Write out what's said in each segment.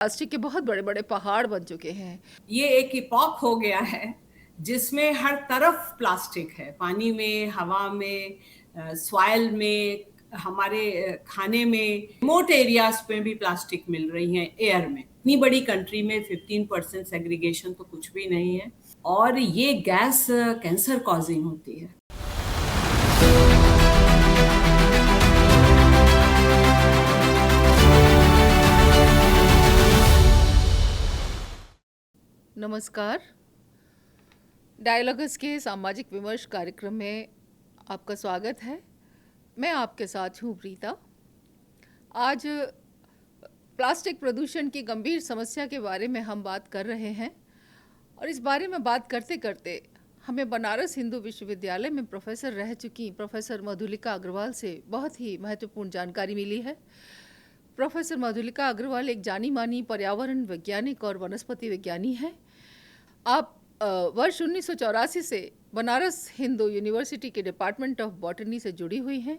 Plastic के बहुत बड़े-बड़े पहाड़ बन चुके हैं। ये एक इपॉक हो गया है जिसमें हर तरफ प्लास्टिक है। पानी में, हवा में, सॉइल में, हमारे खाने में, रिमोट एरियाज में भी प्लास्टिक मिल रही है, एयर में। इतनी बड़ी कंट्री में 15% सेग्रीगेशन तो कुछ भी नहीं है, और ये गैस कैंसर कॉजिंग होती है। नमस्कार। डायलॉगस के सामाजिक विमर्श कार्यक्रम में आपका स्वागत है। मैं आपके साथ हूँ प्रीता। आज प्लास्टिक प्रदूषण की गंभीर समस्या के बारे में हम बात कर रहे हैं, और इस बारे में बात करते करते हमें बनारस हिंदू विश्वविद्यालय में प्रोफेसर रह चुकी प्रोफेसर मधुलिका अग्रवाल से बहुत ही महत्वपूर्ण जानकारी मिली है। प्रोफेसर मधुलिका अग्रवाल एक जानी मानी पर्यावरण वैज्ञानिक और वनस्पति विज्ञानी हैं। आप वर्ष 1984 से बनारस हिंदू यूनिवर्सिटी के डिपार्टमेंट ऑफ बॉटनी से जुड़ी हुई हैं।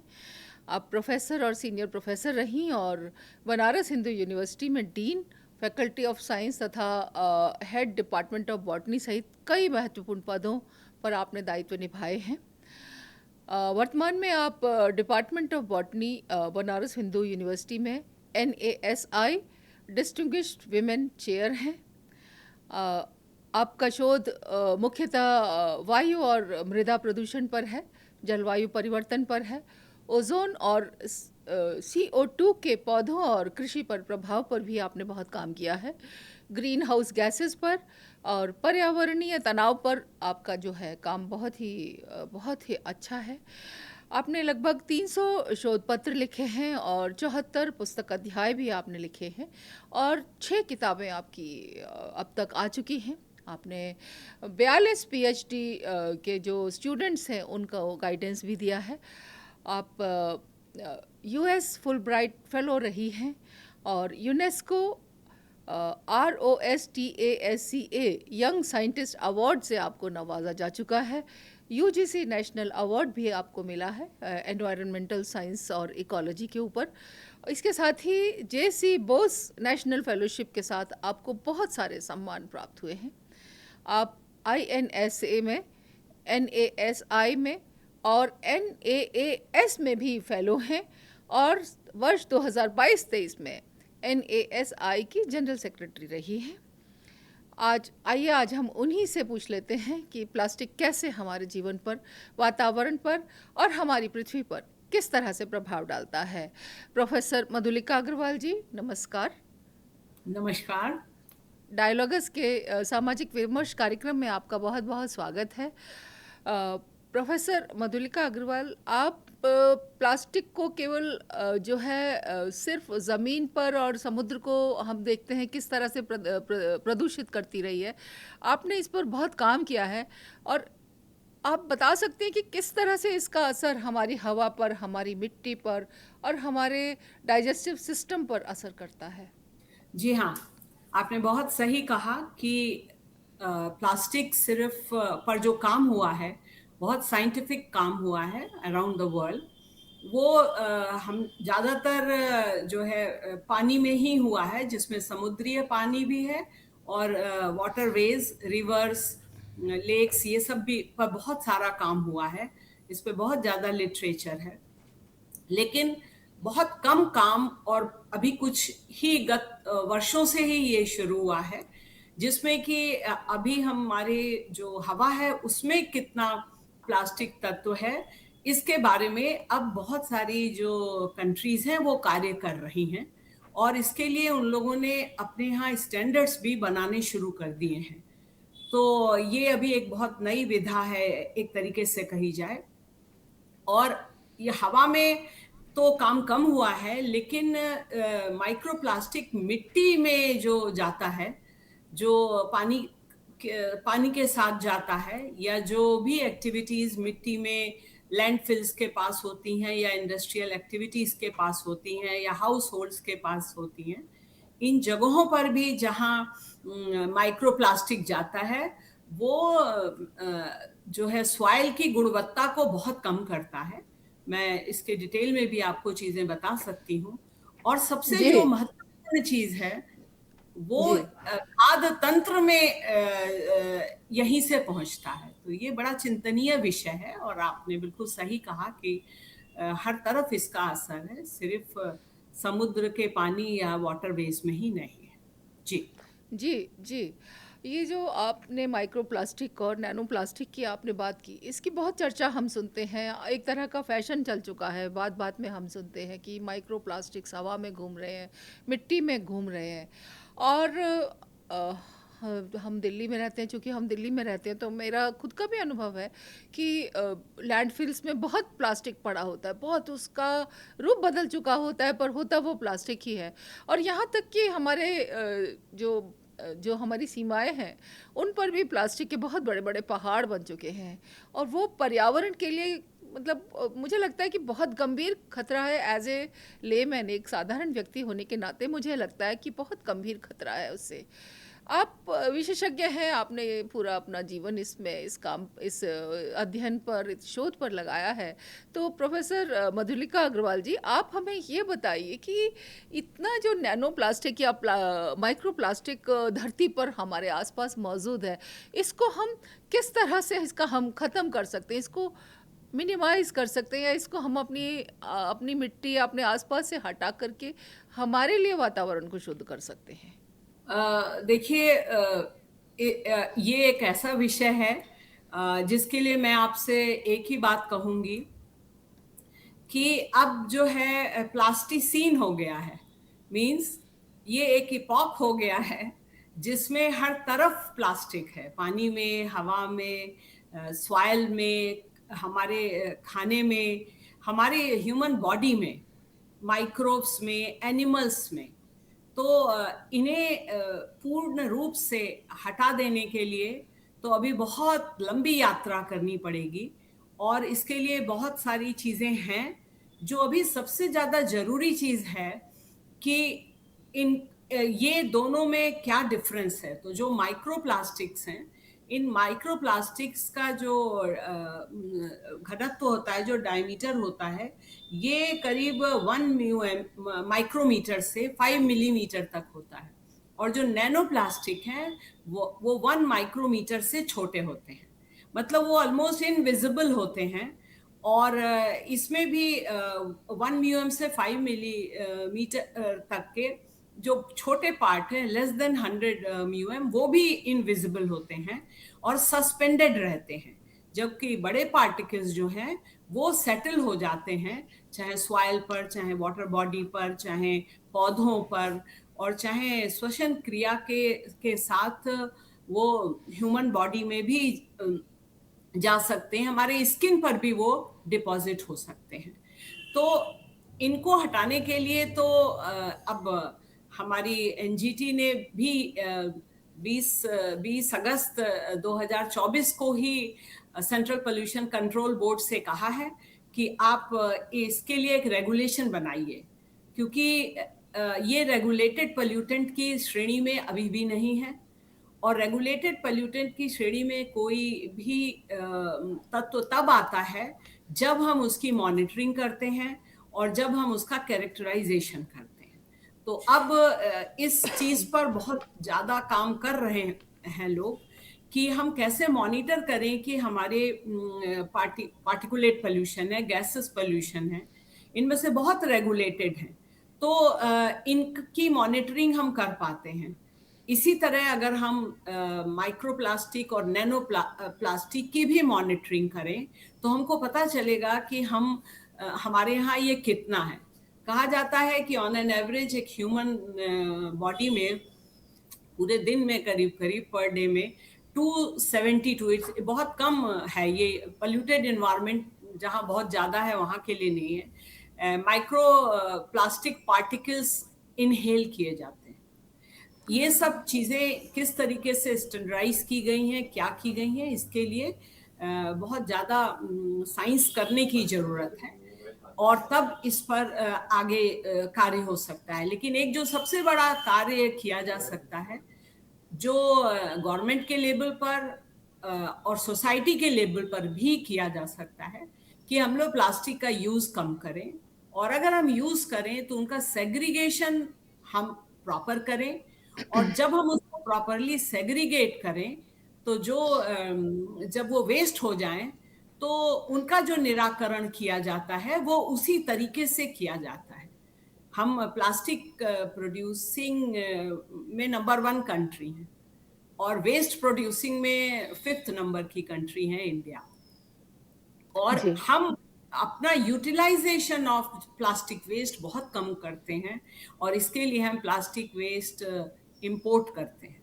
आप प्रोफेसर और सीनियर प्रोफेसर रहीं और बनारस हिंदू यूनिवर्सिटी में डीन, फैकल्टी ऑफ साइंस तथा हेड डिपार्टमेंट ऑफ बॉटनी सहित कई महत्वपूर्ण पदों पर आपने दायित्व निभाए हैं। वर्तमान में आप department of botany Banaras Hindu university में NASI डिस्टिंग्विश्ड विमेन चेयर हैं। आपका शोध मुख्यतः वायु और मृदा प्रदूषण पर है, जलवायु परिवर्तन पर है, ओजोन और CO2 के पौधों और कृषि पर प्रभाव पर भी आपने बहुत काम किया है। ग्रीन हाउस गैसेस पर और पर्यावरणीय तनाव पर आपका जो है काम बहुत ही अच्छा है। आपने लगभग 300 शोध पत्र लिखे हैं और 74 पुस्तक अध्याय भी आपने लिखे हैं, और 6 किताबें आपकी अब तक आ चुकी हैं। आपने 42 PhD के जो स्टूडेंट्स हैं उनका गाइडेंस भी दिया है। आप US फुलब्राइट फेलो रही हैं और UNESCO ROSTASCA young scientist award से आपको नवाजा जा चुका है। UGC नेशनल अवार्ड भी आपको मिला है एनवायरनमेंटल साइंस और इकोलॉजी के ऊपर। इसके साथ ही JC बोस नेशनल फेलोशिप के साथ आपको बहुत सारे सम्मान प्राप्त हुए हैं। आप INSA में, NASI में और NAAS में भी फेलो हैं, और वर्ष 2022-23 में NASI की जनरल सेक्रेटरी रही हैं। आज हम उन्हीं से पूछ लेते हैं कि प्लास्टिक कैसे हमारे जीवन पर, वातावरण पर और हमारी पृथ्वी पर किस तरह से प्रभाव डालता है। प्रोफेसर मधुलिका अग्रवाल जी, नमस्कार। नमस्कार। डायलॉगस के सामाजिक विमर्श कार्यक्रम में आपका बहुत बहुत स्वागत है। प्रोफेसर मधुलिका अग्रवाल, आप प्लास्टिक को केवल जो है सिर्फ ज़मीन पर और समुद्र को हम देखते हैं किस तरह से प्रदूषित करती रही है। आपने इस पर बहुत काम किया है, और आप बता सकते हैं कि किस तरह से इसका असर हमारी हवा पर, हमारी मिट्टी पर और हमारे डाइजेस्टिव सिस्टम पर असर करता है। जी हाँ, आपने बहुत सही कहा कि प्लास्टिक सिर्फ पर जो काम हुआ है, बहुत साइंटिफिक काम हुआ है अराउंड द वर्ल्ड। वो हम ज़्यादातर जो है पानी में ही हुआ है, जिसमें समुद्रीय पानी भी है और वाटरवेज, रिवर्स, लेक्स, ये सब भी पर बहुत सारा काम हुआ है। इस पे बहुत ज़्यादा लिटरेचर है, लेकिन बहुत कम काम, और अभी कुछ ही गत वर्षों से ही ये शुरू हुआ है, जिसमें कि अभी हमारे जो हवा है उसमें कितना प्लास्टिक तत्व है, इसके बारे में अब बहुत सारी जो कंट्रीज हैं वो कार्य कर रही हैं, और इसके लिए उन लोगों ने अपने यहाँ स्टैंडर्ड्स भी बनाने शुरू कर दिए हैं। तो ये अभी एक बहुत नई विधा है, एक तरीके से कही जाए। और ये हवा में तो काम कम हुआ है, लेकिन माइक्रोप्लास्टिक मिट्टी में जो जाता है, जो पानी के साथ जाता है, या जो भी एक्टिविटीज मिट्टी में लैंडफिल्स के पास होती हैं, या इंडस्ट्रियल एक्टिविटीज के पास होती हैं, या हाउस होल्ड्स के पास होती हैं, इन जगहों पर भी जहाँ माइक्रोप्लास्टिक जाता है, वो जो है सॉइल की गुणवत्ता को बहुत कम करता है। मैं इसके डिटेल में भी आपको चीजें बता सकती हूँ। और सबसे जी। जो महत्वपूर्ण चीज है वो जी खाद्य तंत्र में यहीं से पहुंचता है। तो ये बड़ा चिंतनीय विषय है और आपने बिल्कुल सही कहा कि हर तरफ इसका असर है, सिर्फ समुद्र के पानी या वाटरवेज में ही नहीं है। जी। जी जी। ये जो आपने माइक्रो प्लास्टिक और नैनो प्लास्टिक की आपने बात की, इसकी बहुत चर्चा हम सुनते हैं। एक तरह का फैशन चल चुका है, बात बात में हम सुनते हैं कि माइक्रो प्लास्टिक्स हवा में घूम रहे हैं, मिट्टी में घूम रहे हैं। और हम दिल्ली में रहते हैं, चूँकि हम दिल्ली में रहते हैं तो मेरा खुद का भी अनुभव है कि लैंडफिल्स में बहुत प्लास्टिक पड़ा होता है, बहुत उसका रूप बदल चुका होता है, पर होता वो प्लास्टिक ही है। और यहाँ तक कि हमारे जो हमारी सीमाएं हैं, उन पर भी प्लास्टिक के बहुत बड़े बड़े पहाड़ बन चुके हैं। और वो पर्यावरण के लिए, मतलब मुझे लगता है कि बहुत गंभीर खतरा है। एज ए लेमैन, एक साधारण व्यक्ति होने के नाते मुझे लगता है कि बहुत गंभीर खतरा है उससे। आप विशेषज्ञ हैं, आपने पूरा अपना जीवन इसमें इस काम, इस अध्ययन पर, इस शोध पर लगाया है। तो प्रोफेसर मधुलिका अग्रवाल जी, आप हमें ये बताइए कि इतना जो नैनो प्लास्टिक या माइक्रो प्लास्टिक धरती पर हमारे आसपास मौजूद है, इसको हम किस तरह से इसका हम ख़त्म कर सकते हैं, इसको मिनिमाइज कर सकते हैं, या इसको हम अपनी मिट्टी या अपने आसपास से हटा करके हमारे लिए वातावरण को शुद्ध कर सकते हैं? देखिए, ये एक ऐसा विषय है जिसके लिए मैं आपसे एक ही बात कहूंगी कि अब जो है प्लास्टिसीन हो गया है। मींस ये एक इपॉक हो गया है जिसमें हर तरफ प्लास्टिक है, पानी में, हवा में, सॉइल में, हमारे खाने में, हमारे ह्यूमन बॉडी में, माइक्रोब्स में, एनिमल्स में। तो इन्हें पूर्ण रूप से हटा देने के लिए तो अभी बहुत लंबी यात्रा करनी पड़ेगी और इसके लिए बहुत सारी चीजें हैं। जो अभी सबसे ज्यादा जरूरी चीज है कि इन ये दोनों में क्या डिफरेंस है। तो जो माइक्रो प्लास्टिक्स हैं, इन माइक्रो प्लास्टिक्स का जो घनत्व होता है, जो डायमीटर होता है, ये करीब 1 माइक्रोमीटर से 5 मिलीमीटर तक होता है। और जो नैनो प्लास्टिक है वो 1 माइक्रोमीटर से छोटे होते हैं, मतलब वो ऑलमोस्ट इनविजिबल होते हैं। और इसमें भी 1 म्यूएम से 5 मिलीमीटर तक के जो छोटे पार्ट है, लेस देन 100 म्यूएम, वो भी इनविजिबल होते हैं और सस्पेंडेड रहते हैं। जबकि बड़े पार्टिकल्स जो हैं वो सेटल हो जाते हैं, चाहे सॉइल पर, चाहे वाटर बॉडी पर, चाहे पौधों पर, और चाहे श्वसन क्रिया के साथ वो ह्यूमन बॉडी में भी जा सकते हैं, हमारे स्किन पर भी वो डिपॉजिट हो सकते हैं। तो इनको हटाने के लिए तो अब हमारी एनजीटी ने भी 20 अगस्त 2024 को ही सेंट्रल पोल्यूशन कंट्रोल बोर्ड से कहा है कि आप इसके लिए एक रेगुलेशन बनाइए, क्योंकि ये रेगुलेटेड पोल्यूटेंट की श्रेणी में अभी भी नहीं है। और रेगुलेटेड पोल्यूटेंट की श्रेणी में कोई भी तत्व तब आता है जब हम उसकी मॉनिटरिंग करते हैं और जब हम उसका कैरेक्टराइजेशन करते हैं। तो अब इस चीज पर बहुत ज्यादा काम कर रहे हैं लोग कि हम कैसे मॉनिटर करें कि हमारे पार्टिकुलेट पोल्यूशन है, गैसेस पोल्यूशन है, इनमें से बहुत रेगुलेटेड हैं, तो इनकी मॉनिटरिंग हम कर पाते हैं। इसी तरह अगर हम माइक्रो प्लास्टिक और नैनो प्लास्टिक की भी मॉनिटरिंग करें तो हमको पता चलेगा कि हमारे यहाँ ये कितना है। कहा जाता है कि ऑन एन एवरेज एक ह्यूमन बॉडी में पूरे दिन में करीब करीब पर डे में 272, बहुत कम है, ये पोल्यूटेड इन्वायरमेंट जहाँ बहुत ज़्यादा है वहाँ के लिए नहीं है, माइक्रो प्लास्टिक पार्टिकल्स इनहेल किए जाते हैं। ये सब चीज़ें किस तरीके से स्टैंडर्डाइज की गई हैं, क्या की गई हैं, इसके लिए बहुत ज़्यादा साइंस करने की ज़रूरत है और तब इस पर आगे कार्य हो सकता है। लेकिन एक जो सबसे बड़ा कार्य किया जा सकता है, जो गवर्नमेंट के लेवल पर और सोसाइटी के लेवल पर भी किया जा सकता है, कि हम लोग प्लास्टिक का यूज कम करें, और अगर हम यूज करें तो उनका सेग्रीगेशन हम प्रॉपर करें, और जब हम उसको प्रॉपरली सेग्रीगेट करें तो जो जब वो वेस्ट हो जाएं तो उनका जो निराकरण किया जाता है वो उसी तरीके से किया जाता है। हम प्लास्टिक प्रोड्यूसिंग में नंबर 1 कंट्री हैं और वेस्ट प्रोड्यूसिंग में 5th नंबर की कंट्री है इंडिया। और जी। हम अपना यूटिलाइजेशन ऑफ प्लास्टिक वेस्ट बहुत कम करते हैं और इसके लिए हम प्लास्टिक वेस्ट इंपोर्ट करते हैं।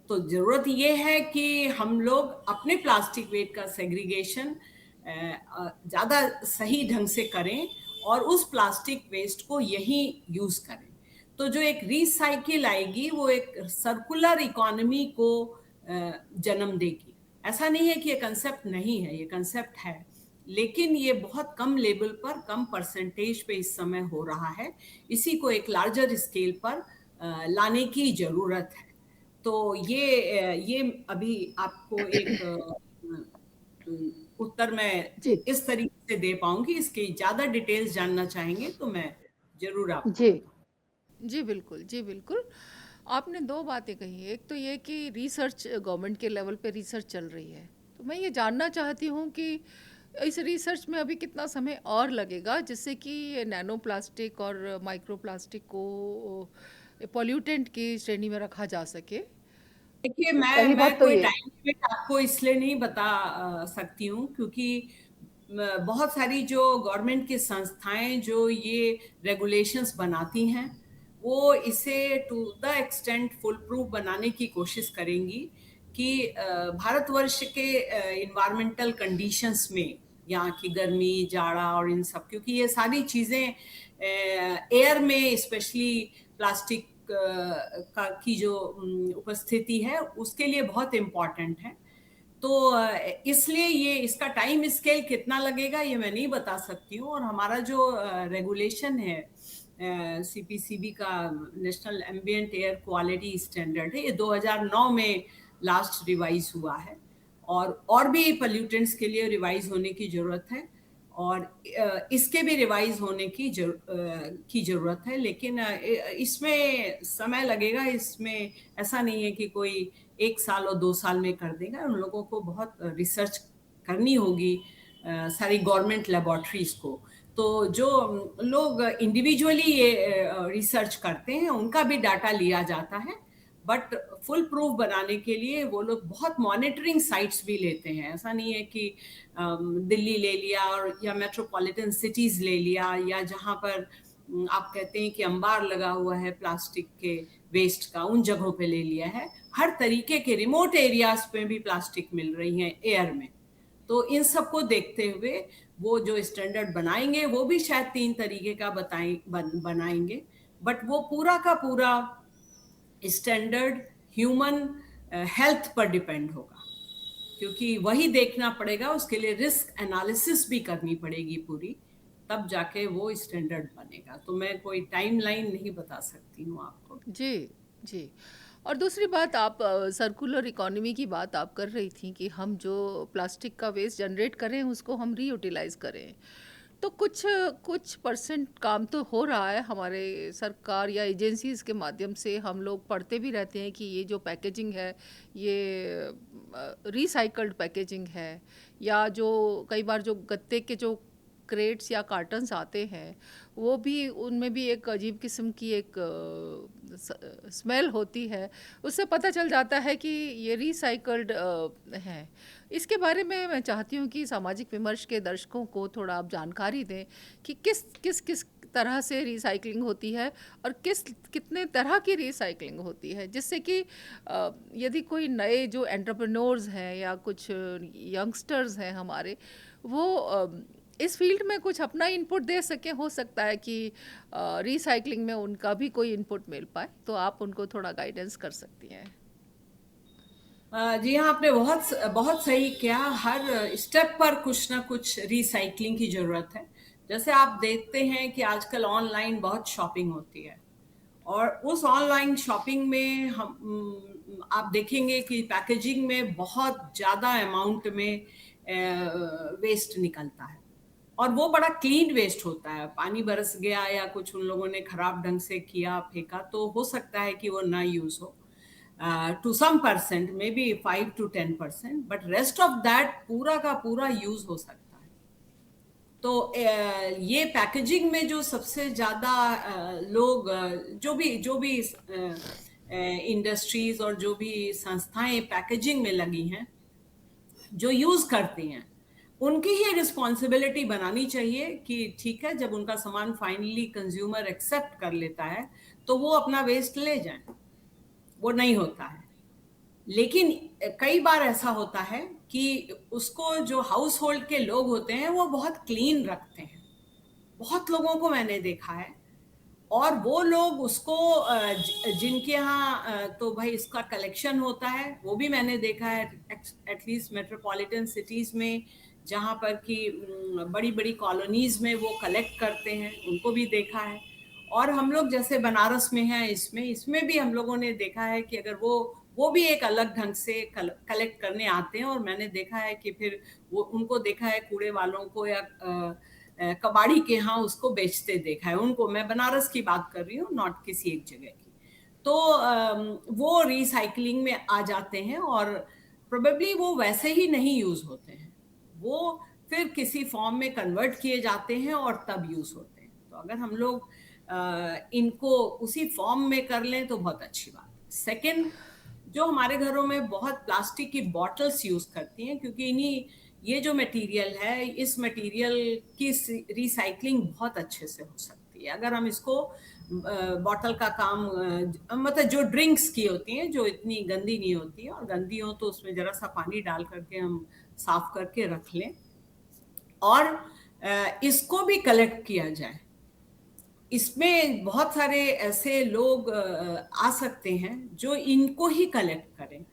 तो जरूरत ये है कि हम लोग अपने प्लास्टिक वेस्ट का सेग्रीगेशन ज्यादा सही ढंग से करें और उस प्लास्टिक वेस्ट को यही यूज करें। तो जो एक रिसाइकिल आएगी वो एक सर्कुलर इकोनॉमी को जन्म देगी। ऐसा नहीं है कि ये कंसेप्ट नहीं है, ये कंसेप्ट है, लेकिन ये बहुत कम लेवल पर, कम परसेंटेज पे इस समय हो रहा है। इसी को एक लार्जर स्केल पर लाने की जरूरत है। तो ये अभी आपको एक उत्तर मैं जी। इस तरीके से दे पाऊंगी। इसकी ज्यादा डिटेल्स जानना चाहेंगे तो मैं जरूर आपको जी। बताऊं। जी, बिल्कुल। जी, बिल्कुल। आपने 2 बातें कही। एक तो ये कि रिसर्च गवर्नमेंट के लेवल पे रिसर्च चल रही है। तो मैं ये जानना चाहती हूँ कि इस रिसर्च में अभी कितना समय और लगेगा जिससे कि ये नैनो प्लास्टिक और माइक्रो प्लास्टिक को पॉल्यूटेंट की श्रेणी में रखा जा सके? देखिए, पहली मैं बात तो कोई ये। टाइम लिमिट आपको इसलिए नहीं बता सकती हूँ क्योंकि बहुत सारी जो गवर्नमेंट की संस्थाएं जो ये रेगुलेशंस बनाती हैं वो इसे to the extent full proof बनाने की कोशिश करेंगी कि भारतवर्ष के इन्वायरमेंटल कंडीशंस में, यहाँ की गर्मी, जाड़ा और इन सब, क्योंकि ये सारी चीजें एयर में स्पेशली प्लास्टिक का की जो उपस्थिति है उसके लिए बहुत इम्पोर्टेंट है। तो इसलिए ये इसका टाइम स्केल कितना लगेगा ये मैं नहीं बता सकती हूँ। और हमारा जो रेगुलेशन है सीपीसीबी का, national ambient air quality standard है, ये 2009 में लास्ट रिवाइज हुआ है और भी पोल्यूटेंट्स के लिए रिवाइज होने की जरूरत है और इसके भी रिवाइज होने की जरूरत है। लेकिन इसमें समय लगेगा। इसमें ऐसा नहीं है कि कोई 1 साल और 2 साल में कर देगा। उन लोगों को बहुत रिसर्च करनी होगी, सारी गवर्नमेंट लेबोरेटरीज को। तो जो लोग इंडिविजुअली ये रिसर्च करते हैं उनका भी डाटा लिया जाता है, बट फुल प्रूफ बनाने के लिए वो लोग बहुत मॉनिटरिंग साइट्स भी लेते हैं। ऐसा नहीं है कि दिल्ली ले लिया और या मेट्रोपॉलिटन सिटीज ले लिया या जहाँ पर आप कहते हैं कि अंबार लगा हुआ है प्लास्टिक के वेस्ट का, उन जगहों पे ले लिया है। हर तरीके के रिमोट एरियाज पे भी प्लास्टिक मिल रही है एयर में। तो इन सबको देखते हुए वो जो स्टैंडर्ड बनाएंगे वो भी शायद 3 तरीके का बनाएंगे, बट वो पूरा का पूरा स्टैंडर्ड ह्यूमन हेल्थ पर डिपेंड होगा, क्योंकि वही देखना पड़ेगा। उसके लिए रिस्क एनालिसिस भी करनी पड़ेगी पूरी, तब जाके वो स्टैंडर्ड बनेगा। तो मैं कोई टाइमलाइन नहीं बता सकती हूँ आपको। जी, जी। और दूसरी बात, आप सर्कुलर इकोनॉमी की बात आप कर रही थी कि हम जो प्लास्टिक का वेस्ट जनरेट करें उसको हम रीयूटिलाइज़ करें। तो कुछ कुछ परसेंट काम तो हो रहा है हमारे सरकार या एजेंसीज़ के माध्यम से। हम लोग पढ़ते भी रहते हैं कि ये जो पैकेजिंग है ये रिसाइकल्ड पैकेजिंग है, या जो कई बार जो गत्ते के जो क्रेट्स या कार्टन्स आते हैं वो भी, उनमें भी एक अजीब किस्म की एक स्मेल होती है। उससे पता चल जाता है कि ये रिसाइकल्ड हैं। इसके बारे में मैं चाहती हूँ कि सामाजिक विमर्श के दर्शकों को थोड़ा आप जानकारी दें कि किस किस किस तरह से रिसाइकलिंग होती है और कितने तरह की रिसाइकलिंग होती है, जिससे कि यदि कोई नए जो एंटरप्रेन्योर्स हैं या कुछ यंगस्टर्स हैं हमारे, वो इस फील्ड में कुछ अपना इनपुट दे सके। हो सकता है कि रिसाइकलिंग में उनका भी कोई इनपुट मिल पाए, तो आप उनको थोड़ा गाइडेंस कर सकती हैं। जी हाँ, आपने बहुत बहुत सही किया। हर स्टेप पर कुछ ना कुछ रिसाइकलिंग की जरूरत है। जैसे आप देखते हैं कि आजकल ऑनलाइन बहुत शॉपिंग होती है और उस ऑनलाइन शॉपिंग में आप देखेंगे कि पैकेजिंग में बहुत ज़्यादा अमाउंट में वेस्ट निकलता है और वो बड़ा क्लीन वेस्ट होता है। पानी बरस गया या कुछ उन लोगों ने खराब ढंग से किया, फेंका, तो हो सकता है कि वो ना यूज हो। To some percent, may be 5 to 10%, but rest of that पूरा का पूरा यूज हो सकता है। तो ये पैकेजिंग में जो सबसे ज्यादा लोग जो भी इंडस्ट्रीज और जो भी संस्थाएं पैकेजिंग में लगी हैं, जो यूज करती हैं, उनकी ही रिस्पॉन्सिबिलिटी बनानी चाहिए कि ठीक है, जब उनका सामान फाइनली कंज्यूमर एक्सेप्ट कर लेता है तो वो अपना वेस्ट ले जाएं। वो नहीं होता है। लेकिन कई बार ऐसा होता है कि उसको जो हाउस होल्ड के लोग होते हैं वो बहुत क्लीन रखते हैं। बहुत लोगों को मैंने देखा है। और वो लोग उसको जिनके यहाँ तो भाई इसका कलेक्शन होता है, वो भी मैंने देखा है एटलीस्ट मेट्रोपॉलिटन सिटीज में, जहाँ पर कि बड़ी बड़ी कॉलोनीज में वो कलेक्ट करते हैं, उनको भी देखा है। और हम लोग जैसे बनारस में हैं, इसमें भी हम लोगों ने देखा है कि अगर वो भी एक अलग ढंग से कलेक्ट करने आते हैं। और मैंने देखा है कि फिर वो उनको देखा है कूड़े वालों को या कबाड़ी के यहाँ उसको बेचते देखा है उनको। मैं बनारस की बात कर रही हूँ, नॉट किसी एक जगह की। तो वो रिसाइकलिंग में आ जाते हैं और प्रोबेबली वो वैसे ही नहीं यूज होते हैं, वो फिर किसी फॉर्म में कन्वर्ट किए जाते हैं और तब यूज होते हैं। तो अगर हम लोग इनको उसी फॉर्म में कर लें तो बहुत अच्छी बात है। सेकेंड, जो हमारे घरों में बहुत प्लास्टिक की बॉटल्स यूज करती हैं, क्योंकि इन्हीं ये जो मटेरियल है, इस मटेरियल की रिसाइकलिंग बहुत अच्छे से हो सकती है अगर हम इसको बॉटल का काम मतलब जो ड्रिंक्स की होती हैं, जो इतनी गंदी नहीं होती है, और गंदी हो तो उसमें जरा सा पानी डाल करके हम साफ करके रख लें और इसको भी कलेक्ट किया जाए। इसमें बहुत सारे ऐसे लोग आ सकते हैं जो इनको ही कलेक्ट करें।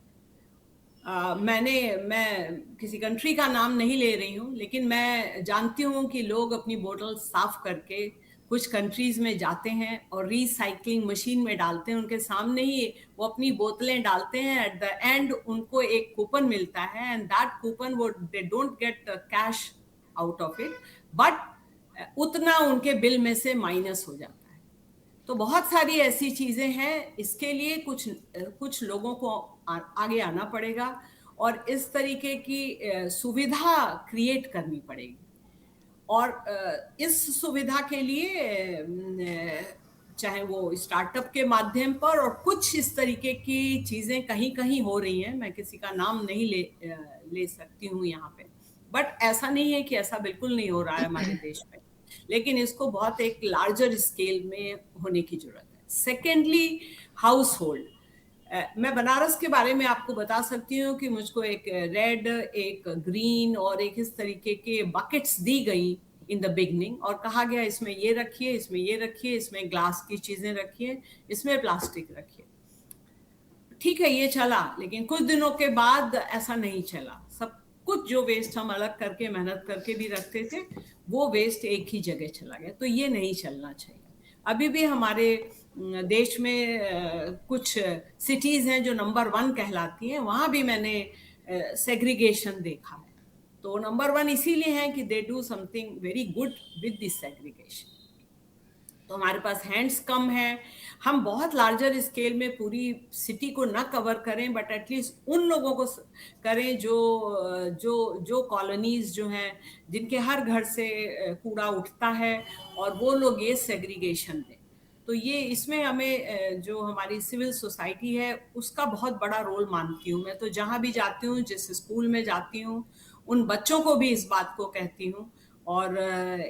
मैं किसी कंट्री का नाम नहीं ले रही हूँ, लेकिन मैं जानती हूँ कि लोग अपनी बोतल साफ करके कुछ कंट्रीज में जाते हैं और रिसाइकलिंग मशीन में डालते हैं। उनके सामने ही वो अपनी बोतलें डालते हैं। एट द एंड उनको एक कूपन मिलता है, एंड दैट कूपन वो they don't get cash out of it, but उतना उनके बिल में से माइनस हो जाता है। तो बहुत सारी ऐसी चीजें हैं। इसके लिए कुछ लोगों को आगे आना पड़ेगा और इस तरीके की सुविधा क्रिएट करनी पड़ेगी। और इस सुविधा के लिए चाहे वो स्टार्टअप के माध्यम पर, और कुछ इस तरीके की चीजें कहीं कहीं हो रही हैं, मैं किसी का नाम नहीं ले सकती हूँ यहाँ पे, बट ऐसा नहीं है कि ऐसा बिल्कुल नहीं हो रहा है हमारे देश में, लेकिन इसको बहुत एक लार्जर स्केल में होने की जरूरत है। Secondly, house hold. मैं बनारस के बारे में आपको बता सकती हूँ कि मुझको एक रेड, एक ग्रीन और एक इस तरीके के बकेट्स दी गई इन द बिगनिंग, और कहा गया इसमें ये रखिए, इसमें ये रखिए, इसमें ग्लास की चीजें रखिए, इसमें प्लास्टिक रखिए। ठीक है, ये चला, लेकिन कुछ दिनों के बाद ऐसा नहीं चला। सब कुछ जो वेस्ट हम अलग करके मेहनत करके भी रखते थे, वो वेस्ट एक ही जगह चला गया। तो ये नहीं चलना चाहिए। अभी भी हमारे देश में कुछ सिटीज हैं जो नंबर 1 कहलाती हैं, वहां भी मैंने सेग्रीगेशन देखा है। तो नंबर 1 इसीलिए है कि they do something very good with this segregation. तो हमारे पास हैंड्स कम हैं। हम बहुत लार्जर स्केल में पूरी सिटी को ना कवर करें, बट एटलीस्ट उन लोगों को करें जो जो जो कॉलोनीज जो हैं, जिनके हर घर से कूड़ा उठता है, और वो लोग ये सेग्रीगेशन दें। तो ये इसमें हमें जो हमारी सिविल सोसाइटी है उसका बहुत बड़ा रोल मानती हूँ मैं। तो जहाँ भी जाती हूँ, जिस स्कूल में जाती हूँ, उन बच्चों को भी इस बात को कहती हूँ और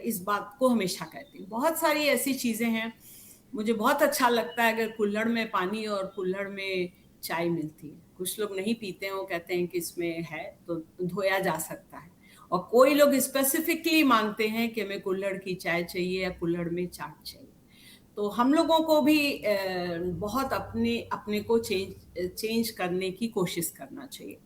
इस बात को हमेशा कहती हूँ। बहुत सारी ऐसी चीजें हैं। मुझे बहुत अच्छा लगता है अगर कुल्हड़ में पानी और कुल्हड़ में चाय मिलती है। कुछ लोग नहीं पीते हैं, वो कहते हैं कि इसमें है तो धोया जा सकता है। और कोई लोग स्पेसिफिकली मांगते हैं कि हमें कुल्हड़ की चाय चाहिए या कुल्हड़ में चाट चाहिए। तो हम लोगों को भी बहुत अपने अपने को चेंज करने की कोशिश करना चाहिए।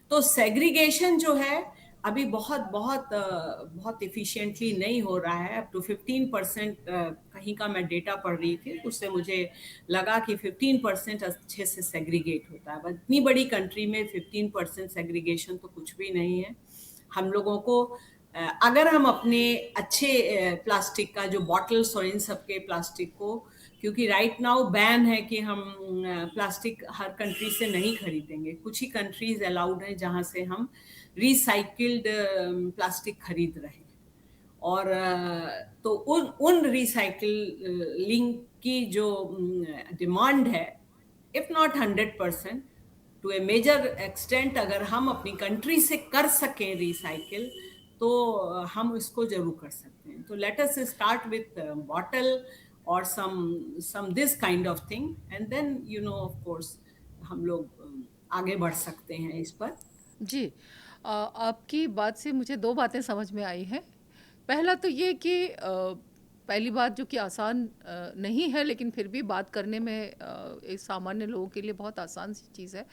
तो सेग्रीगेशन जो है अभी बहुत बहुत बहुत इफिशिएंटली नहीं हो रहा है। अप टू 15% कहीं का मैं डेटा पढ़ रही थी, उससे मुझे लगा कि 15% अच्छे से सेग्रीगेट होता है। इतनी बड़ी कंट्री में 15% सेग्रीगेशन तो कुछ भी नहीं है। हम लोगों को अगर हम अपने अच्छे प्लास्टिक का जो बॉटल्स और इन सब के प्लास्टिक को क्योंकि राइट नाउ बैन है कि हम प्लास्टिक हर कंट्री से नहीं खरीदेंगे। कुछ ही कंट्रीज अलाउड है जहां से हम रिसाइकिल्ड प्लास्टिक खरीद रहे हैं। और तो उन रिसाइकलिंग की जो डिमांड है, if not 100%, to a major extent, अगर हम अपनी कंट्री से कर सकें रिसाइकिल, तो हम इसको जरूर कर सकते हैं। तो let us start with bottle और some this kind of thing, and then of course हम लोग आगे बढ़ सकते हैं इस पर। जी। आपकी बात से मुझे 2 बातें समझ में आई हैं। पहला तो ये कि पहली बात जो कि आसान नहीं है, लेकिन फिर भी बात करने में एक सामान्य लोगों के लिए बहुत आसान सी चीज़ है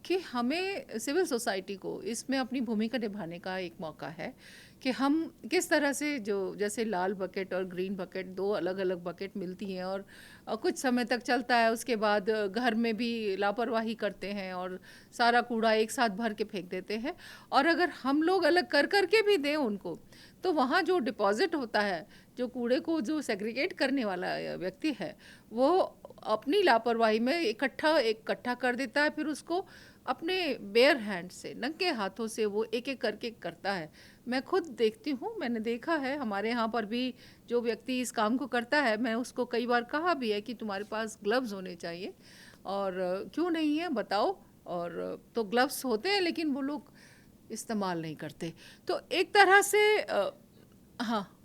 कि हमें सिविल सोसाइटी को इसमें अपनी भूमिका निभाने का एक मौका है कि हम किस तरह से, जो जैसे लाल बकेट और ग्रीन बकेट 2 अलग-अलग बकेट मिलती हैं और कुछ समय तक चलता है, उसके बाद घर में भी लापरवाही करते हैं और सारा कूड़ा एक साथ भर के फेंक देते हैं। और अगर हम लोग अलग कर कर के भी दें उनको, तो वहाँ जो डिपॉज़िट होता है, जो कूड़े को जो सेग्रीगेट करने वाला व्यक्ति है, वो अपनी लापरवाही में इकट्ठा कर देता है, फिर उसको अपने बेयर हैंड से, नंगे हाथों से वो एक-एक करके करता है। मैं खुद देखती हूँ, मैंने देखा है हमारे यहाँ पर भी जो व्यक्ति इस काम को करता है, मैं उसको कई बार कहा भी है कि तुम्हारे पास ग्लव्स होने चाहिए, और क्यों नहीं है बताओ। और तो ग्लव्स होते हैं, लेकिन वो लोग इस्तेमाल नहीं करते। तो एक तरह से हाँ,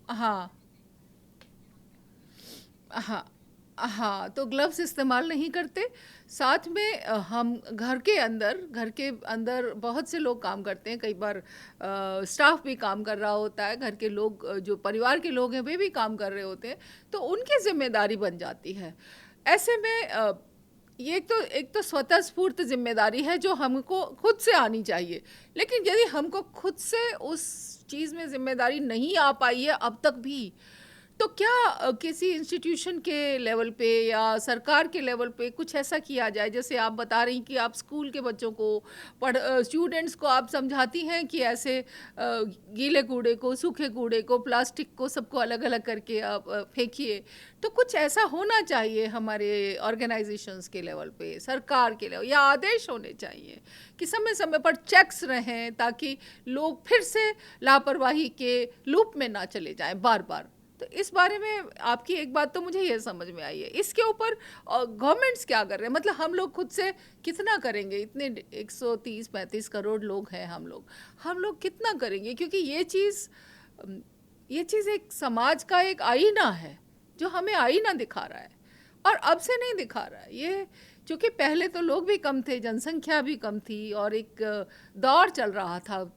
हाँ, हाँ, हाँ, तो ग्लव्स इस्तेमाल नहीं करते। साथ में हम घर के अंदर बहुत से लोग काम करते हैं, कई बार स्टाफ भी काम कर रहा होता है, घर के लोग जो परिवार के लोग हैं वे भी काम कर रहे होते हैं, तो उनकी ज़िम्मेदारी बन जाती है। ऐसे में ये एक तो स्वतः स्फूर्त ज़िम्मेदारी है जो हमको खुद से आनी चाहिए। लेकिन यदि हमको खुद से उस चीज़ में ज़िम्मेदारी नहीं आ पाई है अब तक भी, तो क्या किसी इंस्टीट्यूशन के लेवल पे या सरकार के लेवल पे कुछ ऐसा किया जाए, जैसे आप बता रही कि आप स्कूल के बच्चों को स्टूडेंट्स को आप समझाती हैं कि ऐसे गीले कूड़े को, सूखे कूड़े को, प्लास्टिक को, सबको अलग अलग करके आप फेंकिए। तो कुछ ऐसा होना चाहिए हमारे ऑर्गेनाइजेशंस के लेवल पे, सरकार के लेवल, या आदेश होने चाहिए कि समय समय पर चेक्स रहें, ताकि लोग फिर से लापरवाही के लूप में ना चले जाएं बार बार। तो इस बारे में आपकी एक बात तो मुझे ये समझ में आई है, इसके ऊपर गवर्नमेंट्स क्या कर रहे हैं? मतलब हम लोग खुद से कितना करेंगे? इतने 130-35 करोड़ लोग हैं हम लोग कितना करेंगे? क्योंकि ये चीज़ एक समाज का एक आईना है जो हमें आईना दिखा रहा है, और अब से नहीं दिखा रहा है ये। क्योंकि पहले तो लोग भी कम थे, जनसंख्या भी कम थी, और एक दौर चल रहा था,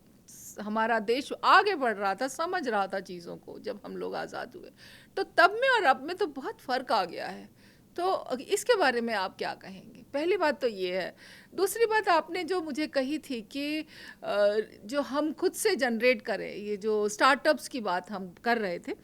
हमारा देश आगे बढ़ रहा था, समझ रहा था चीज़ों को, जब हम लोग आज़ाद हुए। तो तब में और अब में तो बहुत फ़र्क आ गया है। तो इसके बारे में आप क्या कहेंगे? पहली बात तो ये है। दूसरी बात आपने जो मुझे कही थी कि जो हम खुद से जनरेट करें, ये जो स्टार्टअप्स की बात हम कर रहे थे,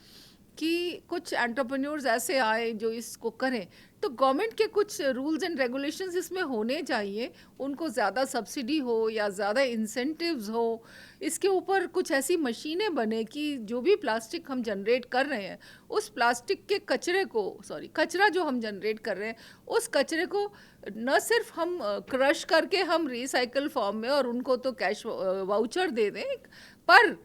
कि कुछ एंटरप्रेन्योर्स ऐसे आए जो इसको करें, तो गवर्नमेंट के कुछ रूल्स एंड रेगुलेशंस इसमें होने चाहिए। उनको ज़्यादा सब्सिडी हो या ज़्यादा इंसेंटिव्स हो, इसके ऊपर कुछ ऐसी मशीनें बने कि जो भी प्लास्टिक हम जनरेट कर रहे हैं, उस प्लास्टिक के कचरा जो हम जनरेट कर रहे हैं, उस कचरे को न सिर्फ हम क्रश करके हम रिसाइकल फॉर्म में, और उनको तो कैश वाउचर दे दें, पर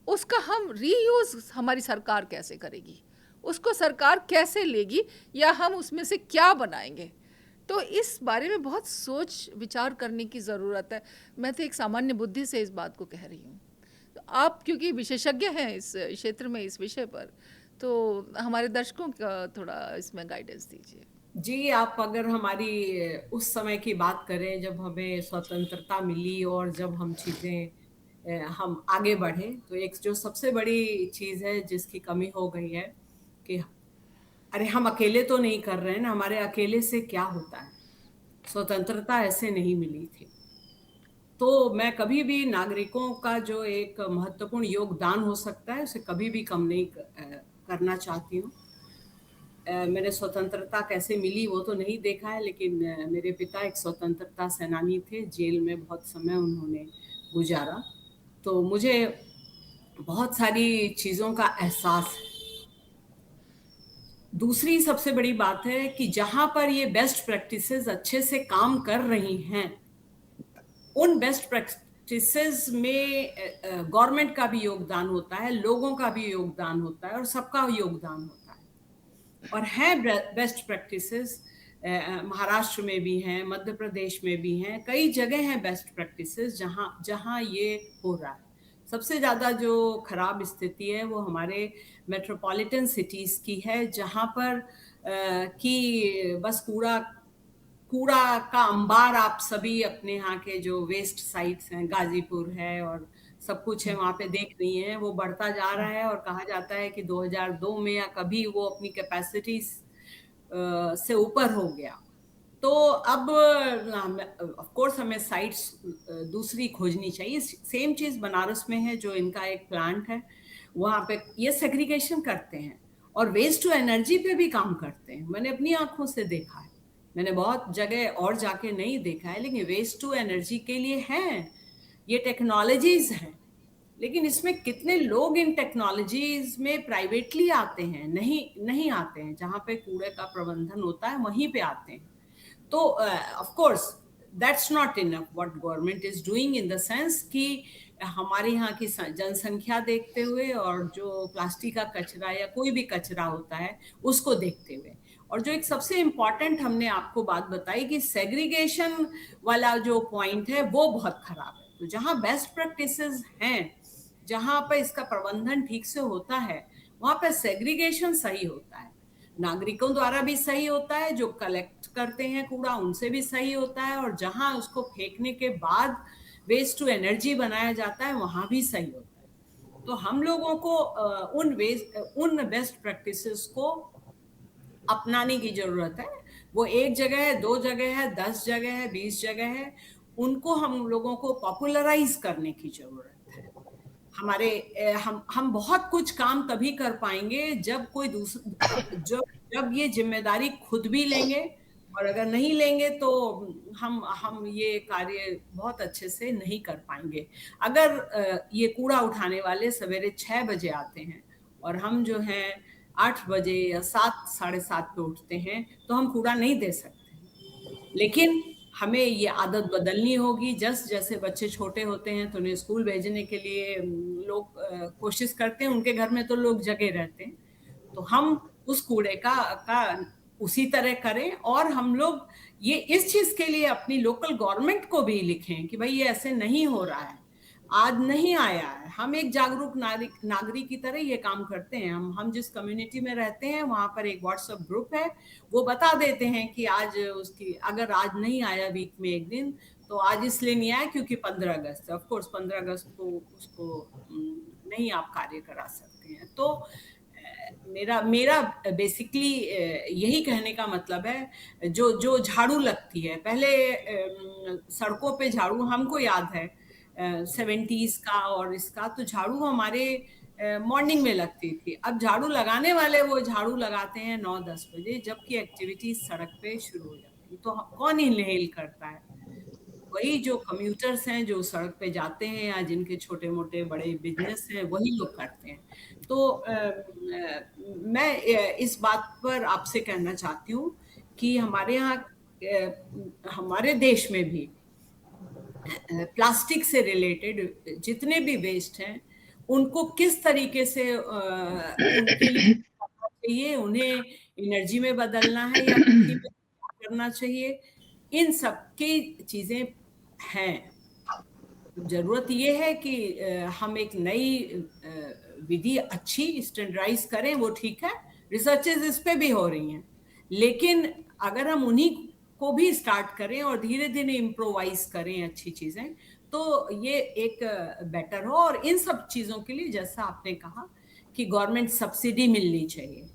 उसका हम रीयूज़ हमारी सरकार कैसे करेगी, उसको सरकार कैसे लेगी, या हम उसमें से क्या बनाएंगे? तो इस बारे में बहुत सोच विचार करने की ज़रूरत है। मैं तो एक सामान्य बुद्धि से इस बात को कह रही हूँ। तो आप क्योंकि विशेषज्ञ हैं इस क्षेत्र में, इस विषय पर, तो हमारे दर्शकों का थोड़ा इसमें गाइडेंस दीजिए। जी, आप अगर हमारी उस समय की बात करें जब हमें स्वतंत्रता मिली और जब हम आगे बढ़े, तो एक जो सबसे बड़ी चीज़ है जिसकी कमी हो गई है कि अरे हम अकेले तो नहीं कर रहे हैं ना, हमारे अकेले से क्या होता है? स्वतंत्रता ऐसे नहीं मिली थी। तो मैं कभी भी नागरिकों का जो एक महत्वपूर्ण योगदान हो सकता है, उसे कभी भी कम नहीं करना चाहती हूँ। मैंने स्वतंत्रता कैसे मिली वो तो नहीं देखा है, लेकिन मेरे पिता एक स्वतंत्रता सेनानी थे, जेल में बहुत समय उन्होंने गुजारा। तो मुझे बहुत सारी चीज़ों का एहसास है। दूसरी सबसे बड़ी बात है कि जहां पर ये बेस्ट प्रैक्टिसेस अच्छे से काम कर रही हैं, उन बेस्ट प्रैक्टिसेस में गवर्नमेंट का भी योगदान होता है, लोगों का भी योगदान होता है और सबका योगदान होता है। और है बेस्ट प्रैक्टिसेस, महाराष्ट्र में भी हैं, मध्य प्रदेश में भी हैं, कई जगह हैं बेस्ट प्रैक्टिसेस जहां जहां ये हो रहा है। सबसे ज़्यादा जो खराब स्थिति है वो हमारे मेट्रोपॉलिटन सिटीज़ की है, जहां पर कि बस कूड़ा कूड़ा का अंबार आप सभी अपने यहाँ के जो वेस्ट साइट्स हैं, गाजीपुर है और सब कुछ है वहाँ पे देख रही हैं, वो बढ़ता जा रहा है और कहा जाता है कि 2002 में या कभी वो अपनी कैपेसिटी से ऊपर हो गया। तो अब ऑफ कोर्स हमें साइट्स दूसरी खोजनी चाहिए। सेम चीज बनारस में है, जो इनका एक प्लांट है, वहाँ पे ये सेग्रीगेशन करते हैं और वेस्ट टू एनर्जी पे भी काम करते हैं। मैंने अपनी आंखों से देखा है, मैंने बहुत जगह और जाके नहीं देखा है, लेकिन वेस्ट टू एनर्जी के लिए हैं ये टेक्नोलॉजीज हैं। लेकिन इसमें कितने लोग इन टेक्नोलॉजीज में प्राइवेटली आते हैं? नहीं आते हैं। जहां पे कूड़े का प्रबंधन होता है वहीं पे आते हैं। तो of course that's not enough what government is doing, in the sense कि हमारे यहाँ की जनसंख्या देखते हुए और जो प्लास्टिक का कचरा या कोई भी कचरा होता है उसको देखते हुए, और जो एक सबसे इम्पॉर्टेंट हमने आपको बात बताई कि सेग्रीगेशन वाला जो पॉइंट है वो बहुत खराब है। तो जहाँ बेस्ट प्रैक्टिसेस हैं, जहाँ पे इसका प्रबंधन ठीक से होता है, वहां पे सेग्रीगेशन सही होता है, नागरिकों द्वारा भी सही होता है, जो कलेक्ट करते हैं कूड़ा उनसे भी सही होता है, और जहां उसको फेंकने के बाद वेस्ट टू एनर्जी बनाया जाता है वहां भी सही होता है। तो हम लोगों को उन बेस्ट प्रैक्टिसेस को अपनाने की जरूरत है। वो एक जगह है, दो जगह है, 10 जगह है, 20 जगह है, उनको हम लोगों को पॉपुलराइज करने की जरूरत है। हमारे हम बहुत कुछ काम तभी कर पाएंगे जब कोई दूसरा जब जब ये जिम्मेदारी खुद भी लेंगे, और अगर नहीं लेंगे तो हम ये कार्य बहुत अच्छे से नहीं कर पाएंगे। अगर ये कूड़ा उठाने वाले सवेरे 6 बजे आते हैं और हम जो हैं 8 बजे या 7, 7:30 पे उठते हैं, तो हम कूड़ा नहीं दे सकते। लेकिन हमें ये आदत बदलनी होगी। जैसे बच्चे छोटे होते हैं तो उन्हें स्कूल भेजने के लिए लोग कोशिश करते हैं, उनके घर में तो लोग जगे रहते हैं, तो हम उस कूड़े का उसी तरह करें। और हम लोग ये इस चीज के लिए अपनी लोकल गवर्नमेंट को भी लिखें कि भाई ये ऐसे नहीं हो रहा है, आज नहीं आया है। हम एक जागरूक नागरिक की तरह ये काम करते हैं। हम जिस कम्युनिटी में रहते हैं वहां पर एक व्हाट्सएप ग्रुप है, वो बता देते हैं कि आज उसकी अगर आज नहीं आया वीक में एक दिन, तो आज इसलिए नहीं आया क्योंकि 15 अगस्त है। ऑफ कोर्स 15 अगस्त को उसको नहीं आप कार्य करा सकते हैं। तो मेरा मेरा बेसिकली यही कहने का मतलब है, जो जो झाड़ू लगती है पहले, सड़कों पे झाड़ू हमको याद है 70s का और इसका, तो झाड़ू हमारे मॉर्निंग में लगती थी। अब झाड़ू लगाने वाले वो झाड़ू लगाते हैं 9-10 बजे, जबकि एक्टिविटीज सड़क पे शुरू हो जाती है। तो कौन इनहेल करता है? वही जो कम्यूटर्स हैं, जो सड़क पे जाते हैं या जिनके छोटे मोटे बड़े बिजनेस हैं, वही लोग करते हैं। तो मैं इस बात पर आपसे कहना चाहती हूँ कि हमारे यहाँ हमारे देश में भी प्लास्टिक से रिलेटेड जितने भी वेस्ट हैं, उनको किस तरीके से उनके लिए करना चाहिए, उन्हें एनर्जी में बदलना है या मिट्टी में करना चाहिए, इन सब की चीजें हैं। जरूरत ये है कि हम एक नई विधि अच्छी स्टैंडर्डाइज करें, वो ठीक है, रिसर्चेज इस पे भी हो रही हैं, लेकिन अगर हम उन्हीं को भी स्टार्ट करें और धीरे धीरे इम्प्रोवाइज करें अच्छी चीजें, तो ये एक बेटर हो। और इन सब चीजों के लिए जैसा आपने कहा कि गवर्नमेंट सब्सिडी मिलनी चाहिए,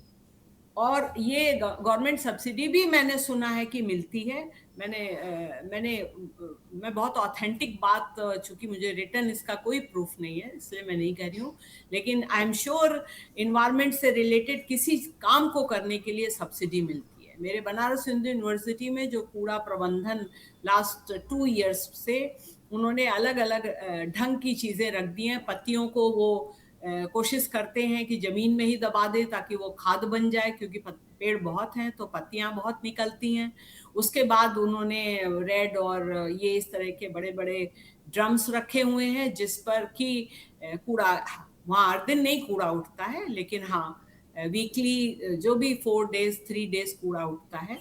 और ये गवर्नमेंट सब्सिडी भी मैंने सुना है कि मिलती है। मैं बहुत ऑथेंटिक बात, चूंकि मुझे रिटर्न इसका कोई प्रूफ नहीं है इसलिए मैं नहीं कह रही हूँ, लेकिन आई एम श्योर इन्वायरमेंट से रिलेटेड किसी काम को करने के लिए सब्सिडी मिलती है। मेरे बनारस हिंदू यूनिवर्सिटी में जो कूड़ा प्रबंधन लास्ट 2 इयर्स से उन्होंने अलग अलग ढंग की चीजें रख दी हैं। पत्तियों को वो कोशिश करते हैं कि जमीन में ही दबा दे ताकि वो खाद बन जाए, क्योंकि पेड़ बहुत हैं तो पत्तियां बहुत निकलती हैं। उसके बाद उन्होंने रेड और ये इस तरह के बड़े बड़े ड्रम्स रखे हुए हैं जिस पर कि कूड़ा, वहाँ हर दिन नहीं कूड़ा उठता है, लेकिन हाँ वीकली जो भी 4 डेज 3 डेज कूड़ा उठता है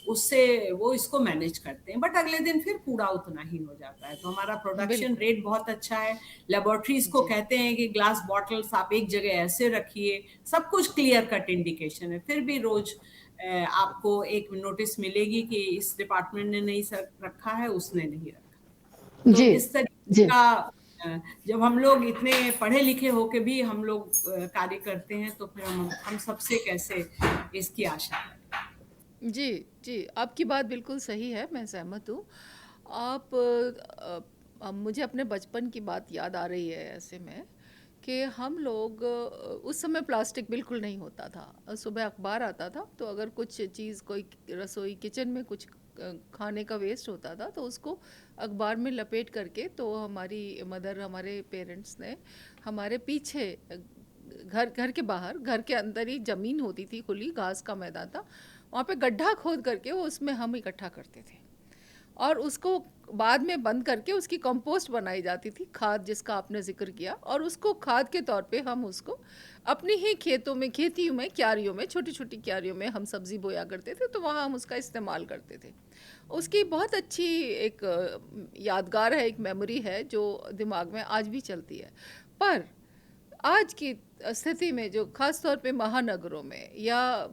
उससे वो इसको मैनेज करते हैं, बट अगले दिन फिर कूड़ा उतना ही हो जाता है। तो हमारा प्रोडक्शन बिल्कुल। रेट बहुत अच्छा है। लेबोरेटरीज को जी। कहते हैं कि ग्लास बॉटल्स आप एक जगह ऐसे रखिए, सब कुछ क्लियर कट इंडिकेशन है। फिर भी रोज आपको एक नोटिस मिलेगी कि इस डिपार्टमेंट ने नहीं सर रखा है, उसने नहीं रखा। तो जी इस तरीके जी का जब हम लोग इतने पढ़े लिखे होके भी हम लोग कार्य करते हैं तो फिर हम सबसे कैसे इसकी आशा करें। जी, जी, आपकी बात बिल्कुल सही है, मैं सहमत हूँ। आप अब मुझे अपने बचपन की बात याद आ रही है ऐसे में कि हम लोग उस समय प्लास्टिक बिल्कुल नहीं होता था। सुबह अखबार आता था तो अगर कुछ चीज़ कोई रसोई किचन में कुछ खाने का वेस्ट होता था तो उसको अखबार में लपेट करके तो हमारी मदर, हमारे पेरेंट्स ने हमारे पीछे घर घर के बाहर, घर के अंदर ही ज़मीन होती थी, खुली घास का मैदान था, वहाँ पे गड्ढा खोद करके वो उसमें हम इकट्ठा करते थे और उसको बाद में बंद करके उसकी कंपोस्ट बनाई जाती थी, खाद जिसका आपने जिक्र किया, और उसको खाद के तौर पे हम उसको अपनी ही खेतों में, खेतियों में, क्यारियों में, छोटी छोटी क्यारियों में हम सब्जी बोया करते थे तो वहाँ हम उसका इस्तेमाल करते थे। उसकी बहुत अच्छी एक यादगार है, एक मेमोरी है जो दिमाग में आज भी चलती है। पर आज की स्थिति में जो खास तौर पे महानगरों में या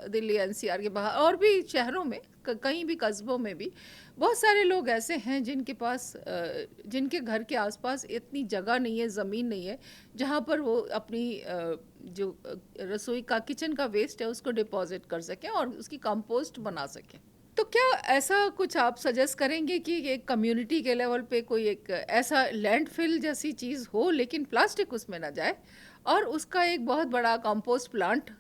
दिल्ली एनसीआर के बाहर और भी शहरों में, कहीं भी कस्बों में भी बहुत सारे लोग ऐसे हैं जिनके पास जिनके घर के आसपास इतनी जगह नहीं है, ज़मीन नहीं है जहाँ पर वो अपनी जो रसोई का, किचन का वेस्ट है उसको डिपॉजिट कर सकें और उसकी कंपोस्ट बना सकें। तो क्या ऐसा कुछ आप सजेस्ट करेंगे कि एक कम्युनिटी के लेवल पे कोई एक ऐसा लैंडफिल जैसी चीज़ हो लेकिन प्लास्टिक उसमें ना जाए और उसका एक बहुत बड़ा कंपोस्ट प्लांट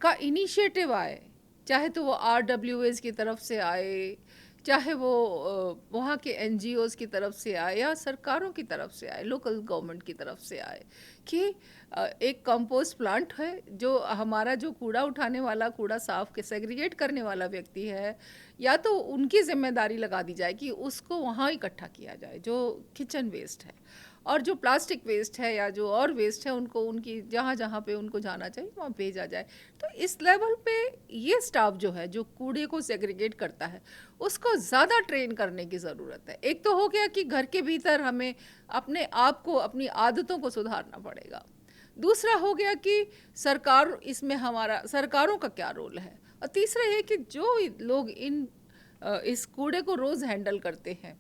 का इनिशिएटिव आए, चाहे तो वो आरडब्ल्यूएस की तरफ से आए, चाहे वो वहाँ के एनजीओज की तरफ से आए या सरकारों की तरफ से आए, लोकल गवर्नमेंट की तरफ से आए, कि एक कंपोस्ट प्लांट है जो हमारा जो कूड़ा उठाने वाला, कूड़ा साफ के सेग्रीगेट करने वाला व्यक्ति है, या तो उनकी जिम्मेदारी लगा दी जाए कि उसको वहाँ इकट्ठा किया जाए जो किचन वेस्ट है, और जो प्लास्टिक वेस्ट है या जो और वेस्ट है उनको उनकी जहाँ जहाँ पे उनको जाना चाहिए वहाँ भेजा जाए। तो इस लेवल पे ये स्टाफ जो है जो कूड़े को सेग्रीगेट करता है उसको ज़्यादा ट्रेन करने की ज़रूरत है। एक तो हो गया कि घर के भीतर हमें अपने आप को, अपनी आदतों को सुधारना पड़ेगा। दूसरा हो गया कि सरकार, इसमें हमारा सरकारों का क्या रोल है, और तीसरा ये कि जो लोग इस कूड़े को रोज़ हैंडल करते हैं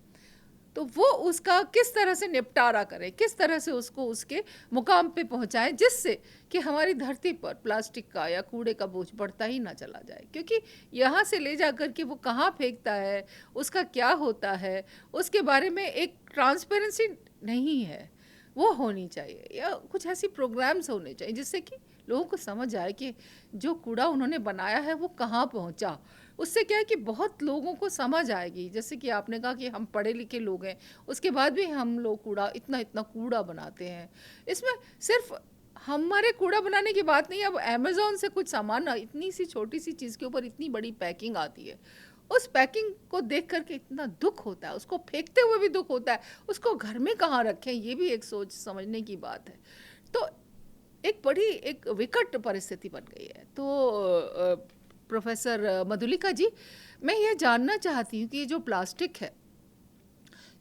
तो वो उसका किस तरह से निपटारा करें, किस तरह से उसको उसके मुकाम पे पहुंचाएं जिससे कि हमारी धरती पर प्लास्टिक का या कूड़े का बोझ बढ़ता ही ना चला जाए, क्योंकि यहाँ से ले जा कर के वो कहाँ फेंकता है, उसका क्या होता है, उसके बारे में एक ट्रांसपेरेंसी नहीं है। वो होनी चाहिए, या कुछ ऐसी प्रोग्राम्स होने चाहिए जिससे कि लोगों को समझ आए कि जो कूड़ा उन्होंने बनाया है वो कहाँ पहुँचा। उससे क्या है कि बहुत लोगों को समझ आएगी, जैसे कि आपने कहा कि हम पढ़े लिखे लोग हैं, उसके बाद भी हम लोग कूड़ा, इतना इतना कूड़ा बनाते हैं। इसमें सिर्फ हमारे कूड़ा बनाने की बात नहीं है, अब अमेज़न से कुछ सामान, इतनी सी छोटी सी चीज़ के ऊपर इतनी बड़ी पैकिंग आती है, उस पैकिंग को देख करके इतना दुख होता है, उसको फेंकते हुए भी दुख होता है, उसको घर में कहाँ रखें, ये भी एक सोच समझने की बात है। तो एक बड़ी एक विकट परिस्थिति बन गई है। तो प्रोफेसर मधुलिका जी, मैं ये जानना चाहती हूँ कि ये जो प्लास्टिक है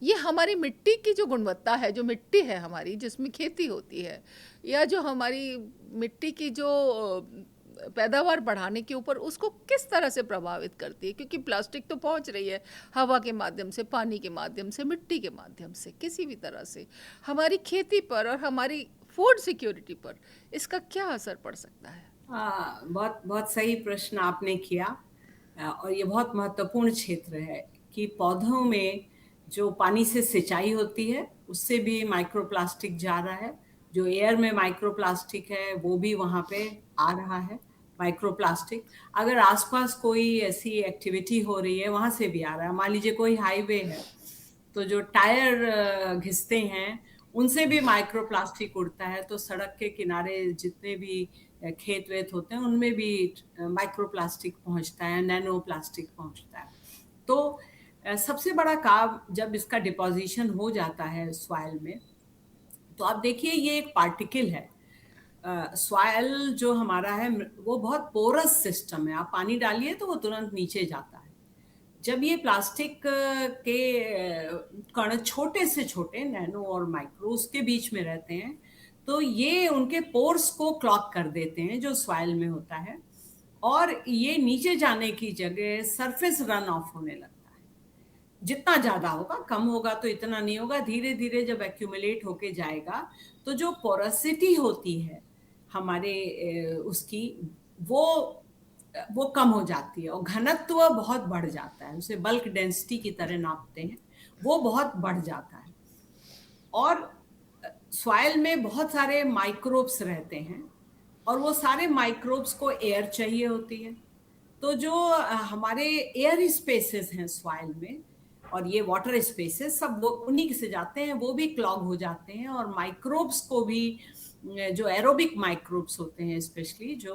ये हमारी मिट्टी की जो गुणवत्ता है, जो मिट्टी है हमारी जिसमें खेती होती है, या जो हमारी मिट्टी की जो पैदावार बढ़ाने के ऊपर, उसको किस तरह से प्रभावित करती है? क्योंकि प्लास्टिक तो पहुंच रही है हवा के माध्यम से, पानी के माध्यम से, मिट्टी के माध्यम से, किसी भी तरह से हमारी खेती पर और हमारी फूड सिक्योरिटी पर इसका क्या असर पड़ सकता है? बहुत बहुत सही प्रश्न आपने किया। और ये बहुत महत्वपूर्ण क्षेत्र है कि पौधों में जो पानी से सिंचाई होती है उससे भी माइक्रोप्लास्टिक जा रहा है। जो एयर में माइक्रोप्लास्टिक है वो भी वहाँ पे आ रहा है माइक्रोप्लास्टिक। अगर आसपास कोई ऐसी एक्टिविटी हो रही है वहाँ से भी आ रहा है। मान लीजिए कोई हाईवे है तो जो टायर घिसते हैं उनसे भी माइक्रोप्लास्टिक उड़ता है। तो सड़क के किनारे जितने भी खेत वेत होते हैं उनमें भी माइक्रो प्लास्टिक पहुंचता है, नैनो प्लास्टिक पहुंचता है। तो सबसे बड़ा काम जब इसका डिपोजिशन हो जाता है सॉइल में, तो आप देखिए ये एक पार्टिकल है। सॉइल जो हमारा है वो बहुत पोरस सिस्टम है, आप पानी डालिए तो वो तुरंत नीचे जाता है। जब ये प्लास्टिक के कण छोटे से छोटे, नैनो और माइक्रो, उसके बीच में रहते हैं, तो ये उनके पोर्स को क्लॉग कर देते हैं जो सॉइल में होता है, और ये नीचे जाने की जगह सरफेस रन ऑफ होने लगता है। जितना ज्यादा होगा, कम होगा तो इतना नहीं होगा, धीरे धीरे जब एक्यूमुलेट होके जाएगा तो जो पोरोसिटी होती है हमारे उसकी, वो वो कम हो जाती है और घनत्व बहुत बढ़ जाता है, उसे बल्क डेंसिटी की तरह नापते हैं, वो बहुत बढ़ जाता है। और सॉइल में बहुत सारे माइक्रोब्स रहते हैं और वो सारे माइक्रोब्स को एयर चाहिए होती है। तो जो हमारे एयर स्पेसेस हैं सॉइल में और ये वाटर स्पेसेस सब वो उन्हीं से जाते हैं, वो भी क्लॉग हो जाते हैं, और माइक्रोब्स को भी, जो एरोबिक माइक्रोब्स होते हैं स्पेशली जो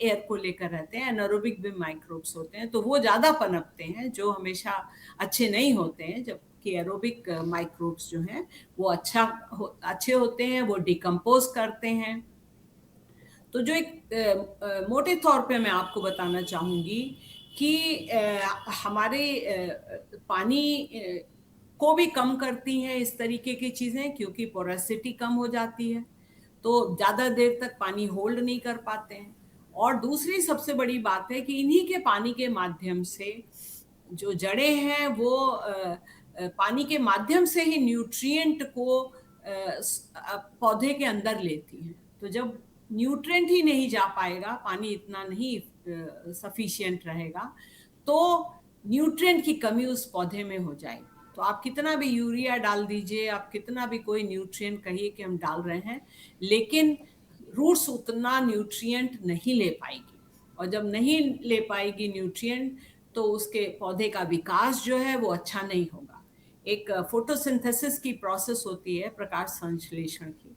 एयर को लेकर रहते हैं, एनारोबिक भी माइक्रोब्स होते हैं, तो वो ज़्यादा पनपते हैं जो हमेशा अच्छे नहीं होते हैं, जबकि एरोबिक माइक्रोब्स जो हैं वो अच्छे होते हैं, वो डिकम्पोज करते हैं। तो जो एक मोटे तौर पे मैं आपको बताना चाहूंगी कि हमारे पानी को भी कम करती हैं इस तरीके की चीजें, क्योंकि पोरोसिटी कम हो जाती है तो ज्यादा देर तक पानी होल्ड नहीं कर पाते हैं। और दूसरी सबसे बड़ी बात है कि इन्हीं के पानी के माध्यम से जो जड़ें हैं वो पानी के माध्यम से ही न्यूट्रिएंट को पौधे के अंदर लेती हैं। तो जब न्यूट्रिएंट ही नहीं जा पाएगा, पानी इतना नहीं सफिशिएंट रहेगा, तो न्यूट्रिएंट की कमी उस पौधे में हो जाएगी। तो आप कितना भी यूरिया डाल दीजिए, आप कितना भी कोई न्यूट्रिएंट कहिए कि हम डाल रहे हैं, लेकिन रूट्स उतना न्यूट्रिएंट नहीं ले पाएगी, और जब नहीं ले पाएगी न्यूट्रिएंट तो उसके पौधे का विकास जो है वो अच्छा नहीं होगा। एक फोटोसिंथेसिस की प्रोसेस होती है, प्रकाश संश्लेषण की,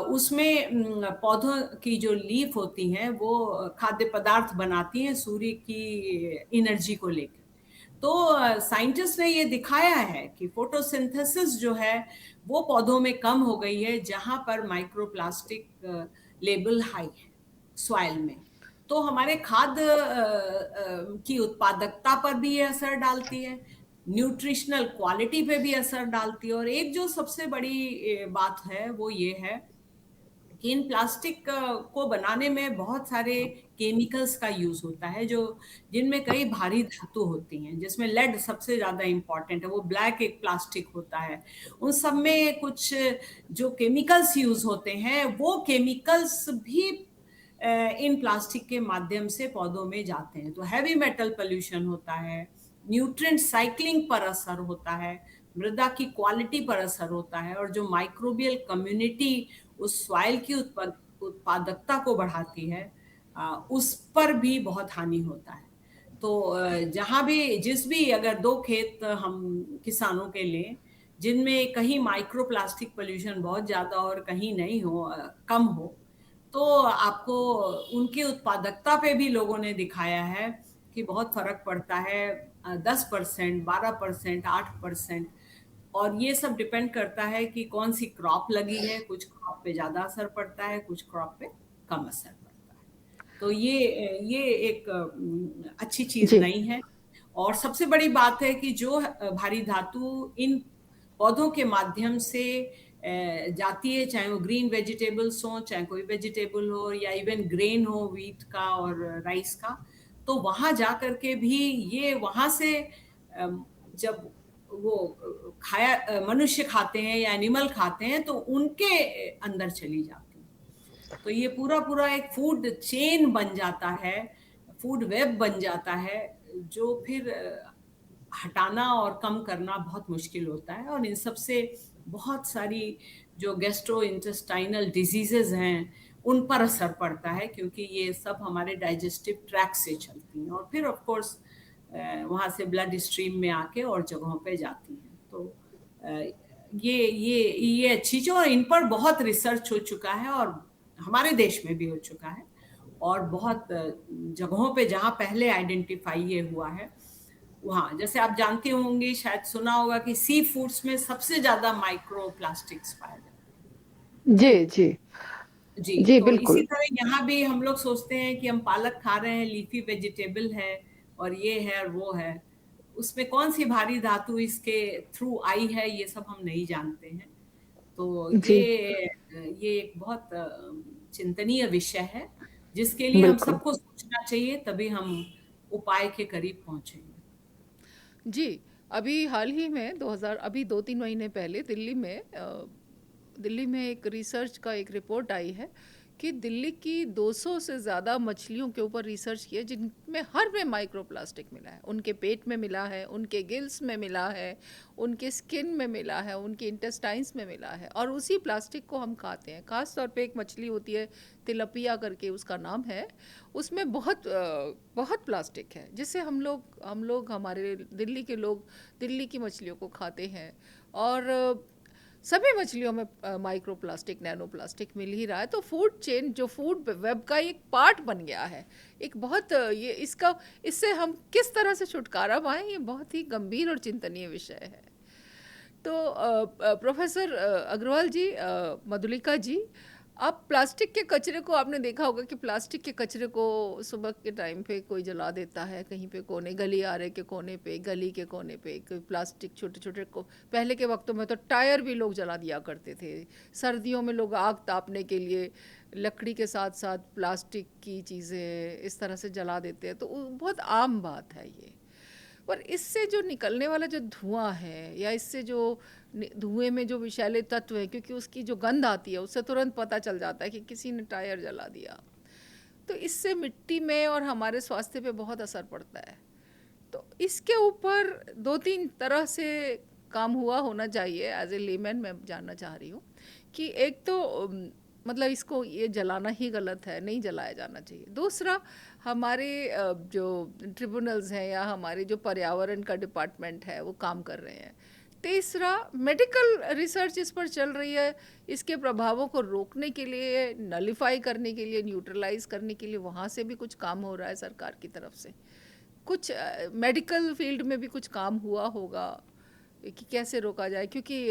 उसमें पौधों की जो लीफ होती हैं वो खाद्य पदार्थ बनाती हैं सूर्य की एनर्जी को लेकर। तो साइंटिस्ट ने ये दिखाया है कि फोटोसिंथेसिस जो है वो पौधों में कम हो गई है जहां पर माइक्रोप्लास्टिक लेवल हाई है सॉइल में। तो हमारे खाद्य की उत्पादकता पर भी ये असर डालती है, न्यूट्रिशनल क्वालिटी पे भी असर डालती है। और एक जो सबसे बड़ी बात है वो ये है कि इन प्लास्टिक को बनाने में बहुत सारे केमिकल्स का यूज होता है, जो जिनमें कई भारी धातु होती हैं, जिसमें लेड सबसे ज्यादा इंपॉर्टेंट है, वो ब्लैक एक प्लास्टिक होता है। उन सब में कुछ जो केमिकल्स यूज होते हैं, वो केमिकल्स भी इन प्लास्टिक के माध्यम से पौधों में जाते हैं। तो हैवी मेटल पोल्यूशन होता है, न्यूट्रिएंट साइक्लिंग पर असर होता है, मृदा की क्वालिटी पर असर होता है, और जो माइक्रोबियल कम्युनिटी उस सॉइल की उत्पादकता को बढ़ाती है, उस पर भी बहुत हानि होता है। तो जहाँ भी जिस भी अगर दो खेत हम किसानों के लिए जिनमें कहीं माइक्रो प्लास्टिक पोल्यूशन बहुत ज्यादा और कहीं नहीं हो, कम हो, तो आपको उनकी उत्पादकता पे भी लोगों ने दिखाया है कि बहुत फर्क पड़ता है, 10%, 12%, 8%। और ये सब डिपेंड करता है कि कौन सी क्रॉप लगी है, कुछ क्रॉप पे ज्यादा असर पड़ता है, कुछ क्रॉप पे कम असर पड़ता है। तो ये एक अच्छी चीज जी। नहीं है। और सबसे बड़ी बात है कि जो भारी धातु इन पौधों के माध्यम से जाती है, चाहे वो ग्रीन वेजिटेबल्स हो, चाहे कोई वेजिटेबल हो, या इवन ग्रेन हो, व्हीट का और राइस का, तो वहां जा करके भी ये वहां से जब वो खाया, मनुष्य खाते हैं या एनिमल खाते हैं, तो उनके अंदर चली जाती है। तो ये पूरा पूरा एक फूड चेन बन जाता है, फूड वेब बन जाता है, जो फिर हटाना और कम करना बहुत मुश्किल होता है। और इन सब से बहुत सारी जो गैस्ट्रो इंटेस्टाइनल डिजीजेज हैं उन पर असर पड़ता है, क्योंकि ये सब हमारे डाइजेस्टिव ट्रैक से चलती हैं और फिर ऑफ कोर्स वहाँ से ब्लड स्ट्रीम में आके और जगहों पे जाती हैं। तो ये अच्छी चीज़, और इन पर बहुत रिसर्च हो चुका है और हमारे देश में भी हो चुका है, और बहुत जगहों पे जहाँ पहले आइडेंटिफाई ये हुआ है वहाँ, जैसे आप जानते होंगे, शायद सुना होगा कि सी फूड्स में सबसे ज्यादा माइक्रो प्लास्टिक्स पाए जाते जी, हैं। जी, जी, जी, तो इसी बिल्कुल। तरह यहाँ भी हम लोग सोचते हैं कि हम पालक खा रहे हैं, लीफी वेजिटेबल है और ये है और वो है, उसमें कौन सी भारी धातु इसके थ्रू आई है ये सब हम नहीं जानते हैं। तो जी, ये एक बहुत चिंतनीय विषय है, जिसके लिए हम बिल्कुल। सबको सोचना चाहिए, तभी हम उपाय के करीब पहुंचेंगे। जी, अभी हाल ही में 2000 अभी 2-3 महीने पहले दिल्ली में एक रिसर्च का एक रिपोर्ट आई है कि दिल्ली की 200 से ज़्यादा मछलियों के ऊपर रिसर्च किया जिनमें हर में माइक्रोप्लास्टिक मिला है। उनके पेट में मिला है, उनके गिल्स में मिला है, उनके स्किन में मिला है, उनके इंटेस्टाइन्स में मिला है, और उसी प्लास्टिक को हम खाते हैं। ख़ास तौर पे एक मछली होती है, तिलपिया करके उसका नाम है, उसमें बहुत प्लास्टिक है, जिससे हम लोग हमारे दिल्ली के लोग दिल्ली की मछलियों को खाते हैं। और सभी मछलियों में माइक्रो प्लास्टिक, नैनो प्लास्टिक मिल ही रहा है। तो फूड चेन, जो फूड वेब का एक पार्ट बन गया है, एक बहुत ये इसका इससे हम किस तरह से छुटकारा पाएं, ये बहुत ही गंभीर और चिंतनीय विषय है। तो प्रोफेसर अग्रवाल जी, मधुलिका जी, आप प्लास्टिक के कचरे को, आपने देखा होगा कि प्लास्टिक के कचरे को सुबह के टाइम पे कोई जला देता है, कहीं पे कोने, गली आरे के कोने पे, गली के कोने पे कोई प्लास्टिक, छोटे छोटे को, पहले के वक्तों में तो टायर भी लोग जला दिया करते थे। सर्दियों में लोग आग तापने के लिए लकड़ी के साथ साथ प्लास्टिक की चीज़ें इस तरह से जला देते हैं, तो बहुत आम बात है ये। पर इससे जो निकलने वाला जो धुआं है, या इससे जो धुएं में जो विषैले तत्व है, क्योंकि उसकी जो गंध आती है उससे तुरंत पता चल जाता है कि किसी ने टायर जला दिया, तो इससे मिट्टी में और हमारे स्वास्थ्य पे बहुत असर पड़ता है। तो इसके ऊपर दो तीन तरह से काम हुआ होना चाहिए। एज ए लेमैन मैं जानना चाह रही हूँ कि एक तो मतलब इसको ये जलाना ही गलत है, नहीं जलाया जाना चाहिए। दूसरा, हमारे जो ट्रिब्यूनल्स हैं या हमारे जो पर्यावरण का डिपार्टमेंट है वो काम कर रहे हैं। तीसरा, मेडिकल रिसर्च इस पर चल रही है, इसके प्रभावों को रोकने के लिए, नलिफाई करने के लिए, न्यूट्रलाइज करने के लिए वहाँ से भी कुछ काम हो रहा है सरकार की तरफ से। कुछ मेडिकल फील्ड में भी कुछ काम हुआ होगा कि कैसे रोका जाए, क्योंकि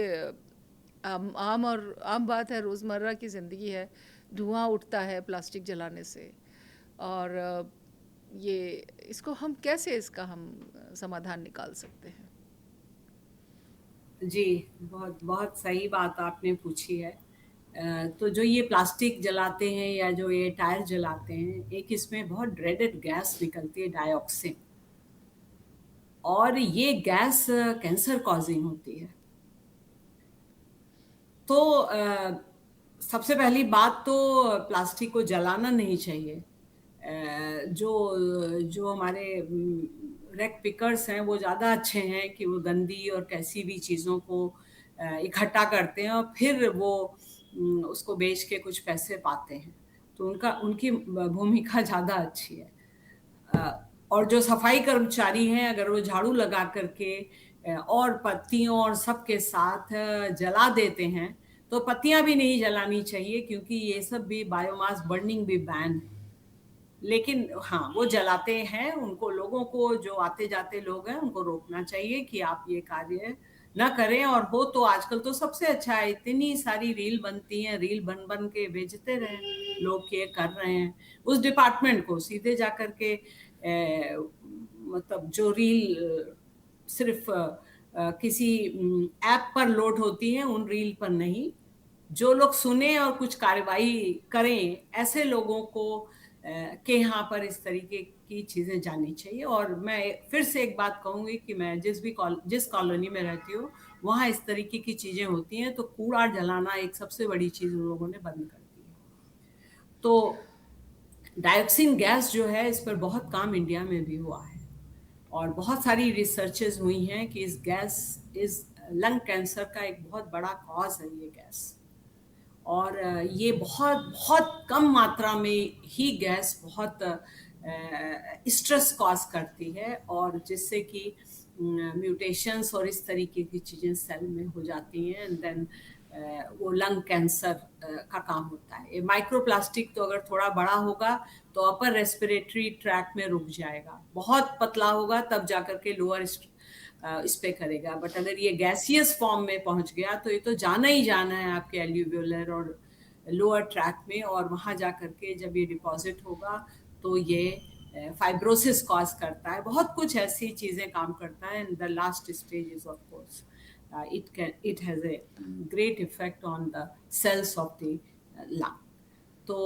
आम बात है, रोज़मर्रा की ज़िंदगी है, धुआं उठता है प्लास्टिक जलाने से। और ये इसको हम कैसे, इसका हम समाधान निकाल सकते हैं? जी, बहुत बहुत सही बात आपने पूछी है। तो जो ये प्लास्टिक जलाते हैं या जो ये टायर जलाते हैं, एक इसमें बहुत ड्रेडेड गैस निकलती है, डाइऑक्सिन, और ये गैस कैंसर कॉजिंग होती है। तो सबसे पहली बात तो प्लास्टिक को जलाना नहीं चाहिए। जो जो हमारे रेक पिकर्स हैं वो ज़्यादा अच्छे हैं कि वो गंदी और कैसी भी चीज़ों को इकट्ठा करते हैं और फिर वो उसको बेच के कुछ पैसे पाते हैं। तो उनका उनकी भूमिका ज़्यादा अच्छी है। और जो सफाई कर्मचारी हैं, अगर वो झाड़ू लगा करके और पत्तियों और सबके साथ जला देते हैं, तो पत्तियां भी नहीं जलानी चाहिए, क्योंकि ये सब भी बायोमास बर्निंग भी बैन है। लेकिन हाँ, वो जलाते हैं, उनको, लोगों को, जो आते जाते लोग हैं उनको रोकना चाहिए कि आप ये कार्य ना करें। और हो तो आजकल तो सबसे अच्छा है, इतनी सारी रील बनती हैं, रील बन बन के भेजते रहें लोग कि ये कर रहे हैं। उस डिपार्टमेंट को सीधे जा कर के मतलब जो रील सिर्फ किसी ऐप पर लोड होती है, उन रील पर नहीं, जो लोग सुने और कुछ कार्रवाई करें, ऐसे लोगों को के यहाँ पर इस तरीके की चीजें जानी चाहिए। और मैं फिर से एक बात कहूंगी कि मैं जिस कॉलोनी में रहती हूँ, वहाँ इस तरीके की चीजें होती हैं, तो कूड़ा जलाना एक सबसे बड़ी चीज उन लोगों ने बंद कर दी है। तो डायोक्सिन गैस जो है, इस पर बहुत काम इंडिया में भी हुआ है, और बहुत सारी रिसर्चेज हुई हैं कि इस लंग कैंसर का एक बहुत बड़ा कॉज है ये गैस। और ये बहुत बहुत कम मात्रा में ही गैस बहुत स्ट्रेस कॉज करती है, और जिससे कि म्यूटेशंस और इस तरीके की चीज़ें सेल में हो जाती हैं, एंड देन वो लंग कैंसर का काम होता है। ये माइक्रोप्लास्टिक तो अगर थोड़ा बड़ा होगा तो अपर रेस्पिरेटरी ट्रैक में रुक जाएगा, बहुत पतला होगा तब जाकर के लोअर इस पे करेगा। बट अगर ये गैसियस फॉर्म में पहुंच गया तो ये तो जाना ही जाना है आपके एल्यूवियोलर और लोअर ट्रैक में, और वहां जाकर के जब ये डिपॉजिट होगा तो ये फाइब्रोसिस कॉज करता है, बहुत कुछ ऐसी चीजें काम करता है। And the last stage is of course it has a great effect on the cells of the lung. तो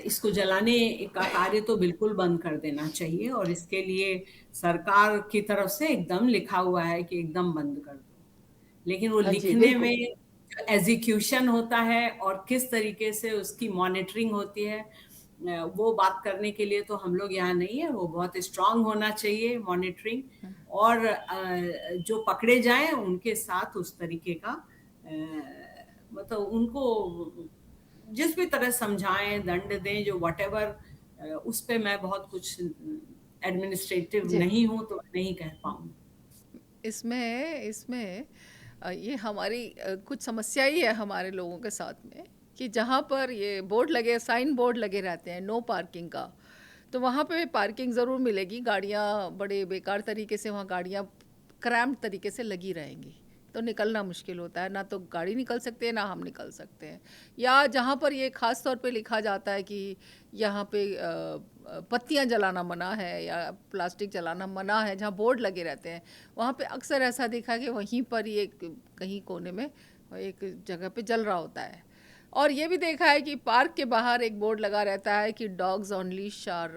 इसको जलाने का कार्य तो बिल्कुल बंद कर देना चाहिए, और इसके लिए सरकार की तरफ से एकदम लिखा हुआ है कि एकदम बंद कर दो। लेकिन वो हाँ जी, लिखने बिल्कुल। में जो एग्जीक्यूशन होता है और किस तरीके से उसकी मॉनिटरिंग होती है, वो बात करने के लिए तो हम लोग यहाँ नहीं है। वो बहुत स्ट्रांग होना चाहिए मॉनिटरिंग, और जो पकड़े जाएं उनके साथ उस तरीके का मतलब उनको जिस भी तरह समझाएं, दंड दें, जो व्हाटएवर, उस पे मैं बहुत कुछ एडमिनिस्ट्रेटिव जी, नहीं हूं तो नहीं कह पाऊंगी। इसमें इसमें ये हमारी कुछ समस्या ही है हमारे लोगों के साथ में, कि जहाँ पर ये बोर्ड लगे, साइन बोर्ड लगे रहते हैं नो पार्किंग का, तो वहाँ पे पार्किंग ज़रूर मिलेगी, गाड़ियाँ बड़े बेकार तरीके से वहाँ गाड़ियाँ क्रैम्प तरीके से लगी रहेंगी, तो निकलना मुश्किल होता है, ना तो गाड़ी निकल सकते हैं ना हम निकल सकते हैं। या जहाँ पर ये ख़ास तौर पे लिखा जाता है कि यहाँ पे पत्तियाँ जलाना मना है या प्लास्टिक जलाना मना है, जहाँ बोर्ड लगे रहते हैं वहाँ पे अक्सर ऐसा देखा कि वहीं पर ये कहीं कोने में एक जगह पे जल रहा होता है। और ये भी देखा है कि पार्क के बाहर एक बोर्ड लगा रहता है कि dogs on leash are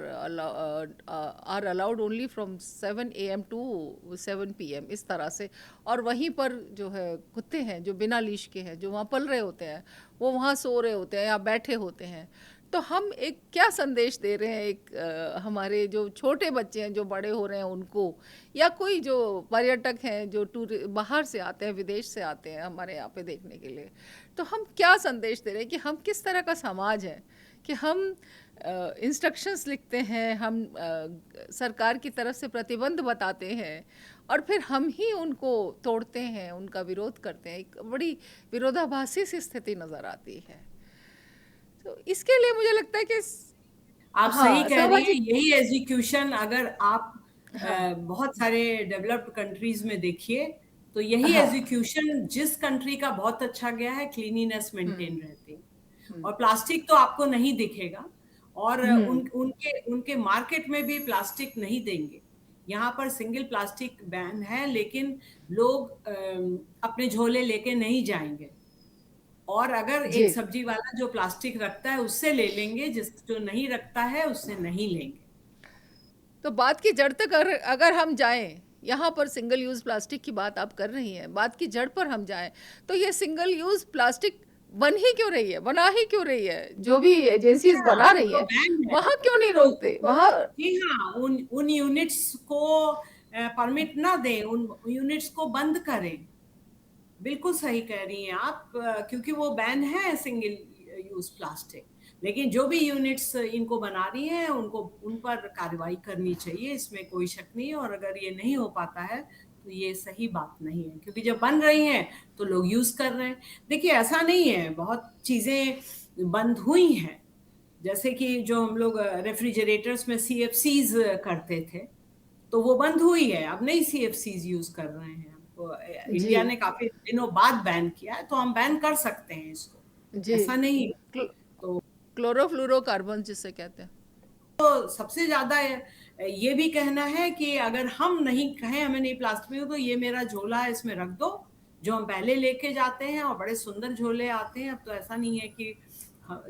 allowed only from 7 AM to 7 PM, इस तरह से। और वहीं पर जो है कुत्ते हैं जो बिना लीश के हैं, जो वहाँ पल रहे होते हैं, वो वहाँ सो रहे होते हैं या बैठे होते हैं। तो हम एक क्या संदेश दे रहे हैं एक हमारे जो छोटे बच्चे हैं जो बड़े हो रहे हैं उनको, या कोई जो पर्यटक हैं जो टूर बाहर से आते हैं, विदेश से आते हैं हमारे यहाँ पे देखने के लिए, तो हम क्या संदेश दे रहे हैं कि हम किस तरह का समाज है कि हम इंस्ट्रक्शंस लिखते हैं, हम सरकार की तरफ से प्रतिबंध बताते हैं और फिर हम ही उनको तोड़ते हैं, उनका विरोध करते हैं। एक बड़ी विरोधाभासी सी स्थिति नज़र आती है। तो इसके लिए मुझे लगता है कि आप सही हाँ, कह रही हैं। सामाजिक। यही एजुकेशन अगर आप हाँ, बहुत सारे डेवलप्ड कंट्रीज में देखिए तो यही हाँ। एजुकेशन जिस कंट्री का बहुत अच्छा गया है, क्लीनिनेस हुँ, मेंटेन रहती है। हुँ, और प्लास्टिक तो आपको नहीं दिखेगा, और हुँ। उनके उनके मार्केट में भी प्लास्टिक नहीं देंगे। यहाँ पर सिंगल प्लास्टिक बैन है, लेकिन लोग अपने झोले लेके नहीं जाएंगे, और अगर एक जी। सब्जी वाला जो प्लास्टिक रखता है उससे ले लेंगे, जिस जो नहीं रखता है उससे नहीं लेंगे। तो बात की जड़ तक अगर हम जाएँ, यहाँ पर सिंगल यूज़ प्लास्टिक की बात आप कर रही हैं, बात की जड़ पर हम जाएँ, तो ये सिंगल यूज़ प्लास्टिक बन ही क्यों रही है? बना ही क्यों रही है? जो भी जी एजेंसीज़ हाँ, बना वो रही तो हैं, बैन है। वहाँ क्यों नहीं तो रोकते? वहाँ। जी हाँ, उन उन यूनिट्स को परमिट ना दें, उन यूनिट्स को बंद करें। बिल्कुल सही कह रही हैं आप, क्योंकि वो बैन है सिंगल यूज प्लास्टिक। लेकिन जो भी यूनिट्स इनको बना रही हैं उनको उन पर कार्रवाई करनी चाहिए, इसमें कोई शक नहीं है। और अगर ये नहीं हो पाता है तो ये सही बात नहीं है, क्योंकि जब बन रही हैं तो लोग यूज कर रहे हैं। देखिए ऐसा नहीं है, बहुत चीजें बंद हुई हैं, जैसे कि जो हम लोग रेफ्रिजरेटर्स में सीएफसीज करते थे, तो वो बंद हुई है, अब नहीं सीएफसीज यूज कर रहे हैं। तो जी, इंडिया ने काफी दिनों बाद बैन किया है, तो हम बैन कर सकते हैं इसको, जी। ऐसा नहीं है। क्लो तो क्लोरोफ्लोरोकार्बन जिसे कहते हैं। सबसे ज्यादा ये भी कहना है कि अगर हम नहीं कहें हमें नहीं प्लास्टिक में, तो ये मेरा झोला है इसमें रख दो, जो हम पहले लेके जाते हैं, और बड़े सुंदर झोले आते हैं। अब तो ऐसा नहीं है कि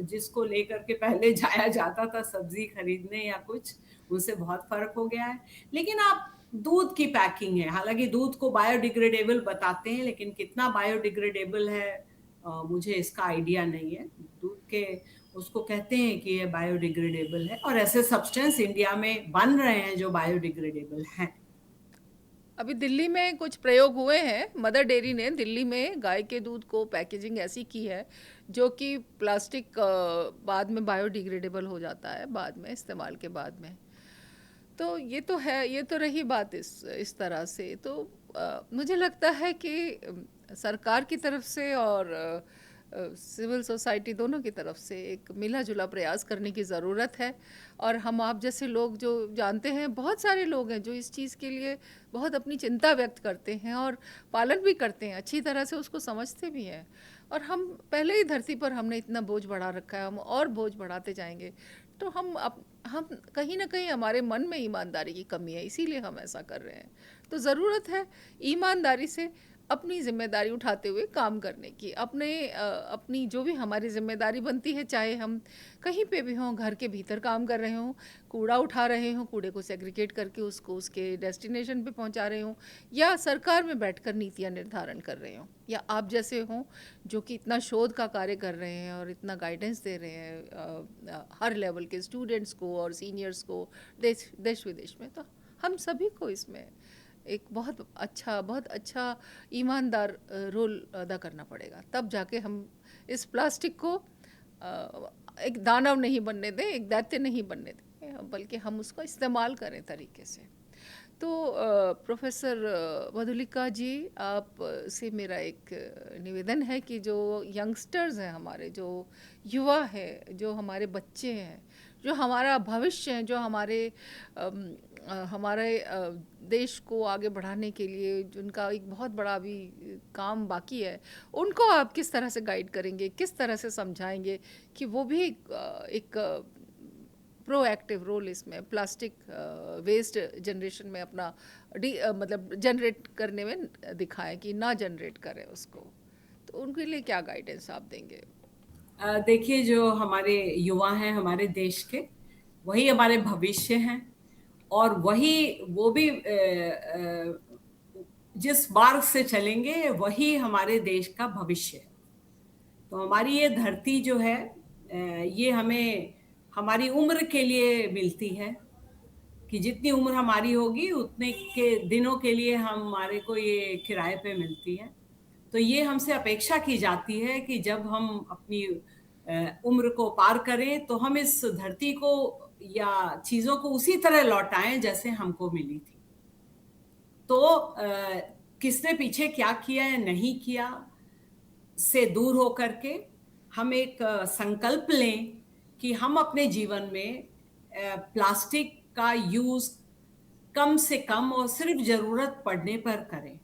जिसको लेकर के पहले जाया जाता था सब्जी खरीदने या कुछ, उससे बहुत फर्क हो गया है। लेकिन आप दूध की पैकिंग है, हालांकि दूध को बायोडिग्रेडेबल बताते हैं, लेकिन कितना बायोडिग्रेडेबल है मुझे इसका आइडिया नहीं है। दूध के उसको कहते हैं कि ये बायोडिग्रेडेबल है, और ऐसे सब्सटेंस इंडिया में बन रहे हैं जो बायोडिग्रेडेबल हैं। अभी दिल्ली में कुछ प्रयोग हुए हैं, मदर डेयरी ने दिल्ली में गाय के दूध को पैकेजिंग ऐसी की है जो कि प्लास्टिक बाद में बायोडिग्रेडेबल हो जाता है, बाद में इस्तेमाल के बाद में। तो ये तो है, ये तो रही बात इस तरह से। तो मुझे लगता है कि सरकार की तरफ से और सिविल सोसाइटी दोनों की तरफ से एक मिला जुला प्रयास करने की ज़रूरत है। और हम आप जैसे लोग जो जानते हैं, बहुत सारे लोग हैं जो इस चीज़ के लिए बहुत अपनी चिंता व्यक्त करते हैं और पालन भी करते हैं, अच्छी तरह से उसको समझते भी हैं। और हम पहले ही धरती पर हमने इतना बोझ बढ़ा रखा है, हम और बोझ बढ़ाते जाएंगे तो हम कहीं ना कहीं हमारे मन में ईमानदारी की कमी है, इसीलिए हम ऐसा कर रहे हैं। तो ज़रूरत है ईमानदारी से अपनी ज़िम्मेदारी उठाते हुए काम करने की, अपनी जो भी हमारी ज़िम्मेदारी बनती है, चाहे हम कहीं पे भी हों, घर के भीतर काम कर रहे हों, कूड़ा उठा रहे हों, कूड़े को सेग्रीगेट करके उसको उसके डेस्टिनेशन पे पहुंचा रहे हों, या सरकार में बैठकर नीतियां निर्धारण कर रहे हों, या आप जैसे हों जो कि इतना शोध का कार्य कर रहे हैं और इतना गाइडेंस दे रहे हैं हर लेवल के स्टूडेंट्स को और सीनियर्स को देश देश विदेश में। तो हम सभी को इसमें एक बहुत अच्छा ईमानदार रोल अदा करना पड़ेगा, तब जाके हम इस प्लास्टिक को एक दानव नहीं बनने दें, एक दैत्य नहीं बनने दें, बल्कि हम उसको इस्तेमाल करें तरीके से। तो प्रोफेसर मधुलिका जी, आप से मेरा एक निवेदन है कि जो यंगस्टर्स हैं, हमारे जो युवा हैं, जो हमारे बच्चे हैं, जो हमारा भविष्य है, जो हमारे देश को आगे बढ़ाने के लिए जिनका एक बहुत बड़ा अभी काम बाकी है, उनको आप किस तरह से गाइड करेंगे, किस तरह से समझाएंगे कि वो भी एक प्रोएक्टिव रोल इसमें प्लास्टिक वेस्ट जनरेशन में अपना मतलब जनरेट करने में दिखाएं कि ना जनरेट करें उसको। तो उनके लिए क्या गाइडेंस आप देंगे? देखिए, जो हमारे युवा हैं हमारे देश के, वही हमारे भविष्य हैं। और वही वो भी जिस मार्ग से चलेंगे वही हमारे देश का भविष्य है। तो हमारी ये धरती जो है, ये हमें हमारी उम्र के लिए मिलती है कि जितनी उम्र हमारी होगी उतने के दिनों के लिए हमारे को ये किराए पे मिलती है। तो ये हमसे अपेक्षा की जाती है कि जब हम अपनी उम्र को पार करें तो हम इस धरती को या चीजों को उसी तरह लौटाएं जैसे हमको मिली थी। तो किसने पीछे क्या किया या नहीं किया से दूर होकर के हम एक संकल्प लें कि हम अपने जीवन में प्लास्टिक का यूज कम से कम और सिर्फ जरूरत पड़ने पर करें।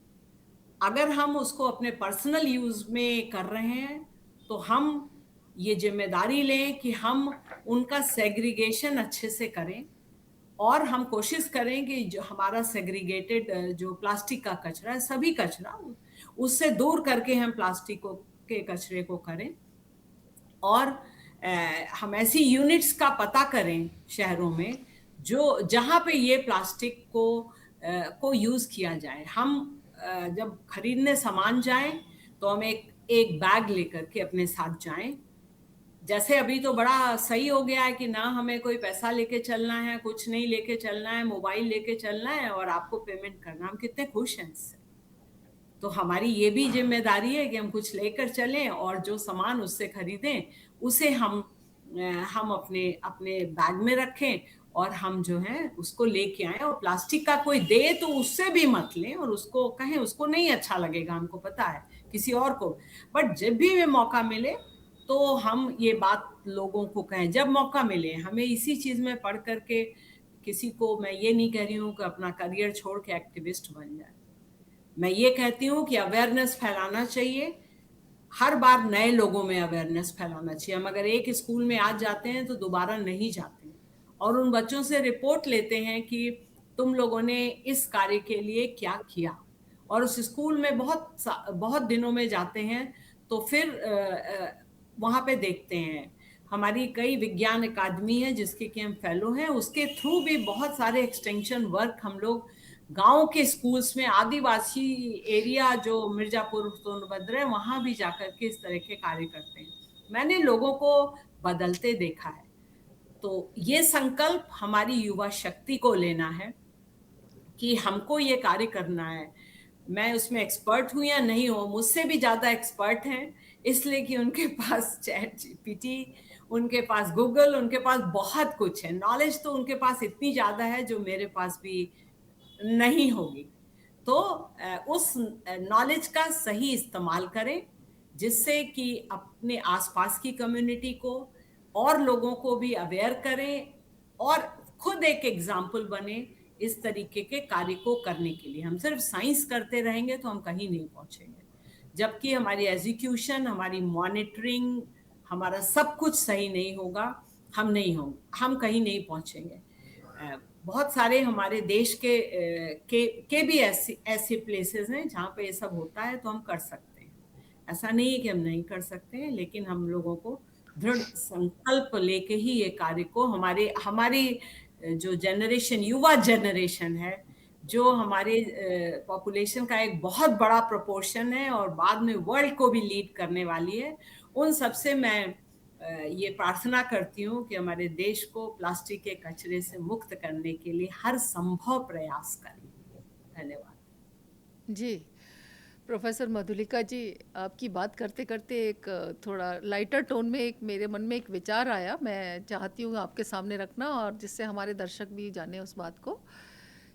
अगर हम उसको अपने पर्सनल यूज में कर रहे हैं तो हम ये जिम्मेदारी लें कि हम उनका सेग्रीगेशन अच्छे से करें, और हम कोशिश करें कि जो हमारा सेग्रीगेटेड जो प्लास्टिक का कचरा है, सभी कचरा उससे दूर करके हम प्लास्टिक के कचरे को करें। और हम ऐसी यूनिट्स का पता करें शहरों में जो जहाँ पे ये प्लास्टिक को यूज किया जाए। हम जब खरीदने सामान जाएं तो हम एक एक बैग लेकर के अपने साथ जाएं। जैसे अभी तो बड़ा सही हो गया है कि ना हमें कोई पैसा लेके चलना है, कुछ नहीं लेके चलना है, मोबाइल लेके चलना है और आपको पेमेंट करना। हम कितने खुश हैं इससे। तो हमारी ये भी जिम्मेदारी है कि हम कुछ लेकर चलें और जो सामान उससे खरीदें उसे हम अपने अपने बैग में रखें और हम जो है उसको लेके आए। और प्लास्टिक का कोई दे तो उससे भी मत लें और उसको कहें, उसको नहीं अच्छा लगेगा, हमको पता है, किसी और को। बट जब भी वे मौका मिले तो हम ये बात लोगों को कहें, जब मौका मिले हमें इसी चीज में पढ़ करके। किसी को मैं ये नहीं कह रही हूँ कि अपना करियर छोड़ के एक्टिविस्ट बन जाए। मैं ये कहती हूँ कि अवेयरनेस फैलाना चाहिए, हर बार नए लोगों में अवेयरनेस फैलाना चाहिए। हम अगर एक स्कूल में आज जाते हैं तो दोबारा नहीं जाते हैं और उन बच्चों से रिपोर्ट लेते हैं कि तुम लोगों ने इस कार्य के लिए क्या किया। और उस स्कूल में बहुत दिनों में जाते हैं तो फिर वहाँ पे देखते हैं। हमारी कई विज्ञान अकादमी है जिसके कि हम फेलो हैं, उसके थ्रू भी बहुत सारे एक्सटेंशन वर्क हम लोग गांव के स्कूल्स में, आदिवासी एरिया जो मिर्जापुर सोनभद्र है, वहां भी जाकर के इस तरह के कार्य करते हैं। मैंने लोगों को बदलते देखा है। तो ये संकल्प हमारी युवा शक्ति को लेना है कि हमको ये कार्य करना है। मैं उसमें एक्सपर्ट हूं या नहीं हूं, मुझसे भी ज्यादा एक्सपर्ट हैं, इसलिए कि उनके पास चैट जीपीटी, उनके पास गूगल, उनके पास बहुत कुछ है। नॉलेज तो उनके पास इतनी ज्यादा है जो मेरे पास भी नहीं होगी। तो उस नॉलेज का सही इस्तेमाल करें, जिससे कि अपने आसपास की कम्युनिटी को और लोगों को भी अवेयर करें और खुद एक एग्जाम्पल बने इस तरीके के कार्य को करने के लिए। हम सिर्फ साइंस करते रहेंगे तो हम कहीं नहीं पहुंचेंगे, जबकि हमारी एजुकेशन, हमारी मॉनिटरिंग, हमारा सब कुछ सही नहीं होगा, हम कहीं नहीं पहुंचेंगे। बहुत सारे हमारे देश के भी ऐसे प्लेसेस हैं जहाँ पे ये सब होता है, तो हम कर सकते हैं। ऐसा नहीं है कि हम नहीं कर सकते हैं, लेकिन हम लोगों को दृढ़ संकल्प लेके ही ये कार्य को हमारी जो जनरेशन, युवा जनरेशन है, जो हमारे पॉपुलेशन का एक बहुत बड़ा प्रोपोर्शन है और बाद में वर्ल्ड को भी लीड करने वाली है, उन सबसे मैं ये प्रार्थना करती हूँ कि हमारे देश को प्लास्टिक के कचरे से मुक्त करने के लिए हर संभव प्रयास करें। धन्यवाद जी। प्रोफेसर मधुलिका जी, आपकी बात करते करते एक थोड़ा लाइटर टोन में मेरे मन में एक विचार आया, मैं चाहती हूँ आपके सामने रखना, और जिससे हमारे दर्शक भी जाने उस बात को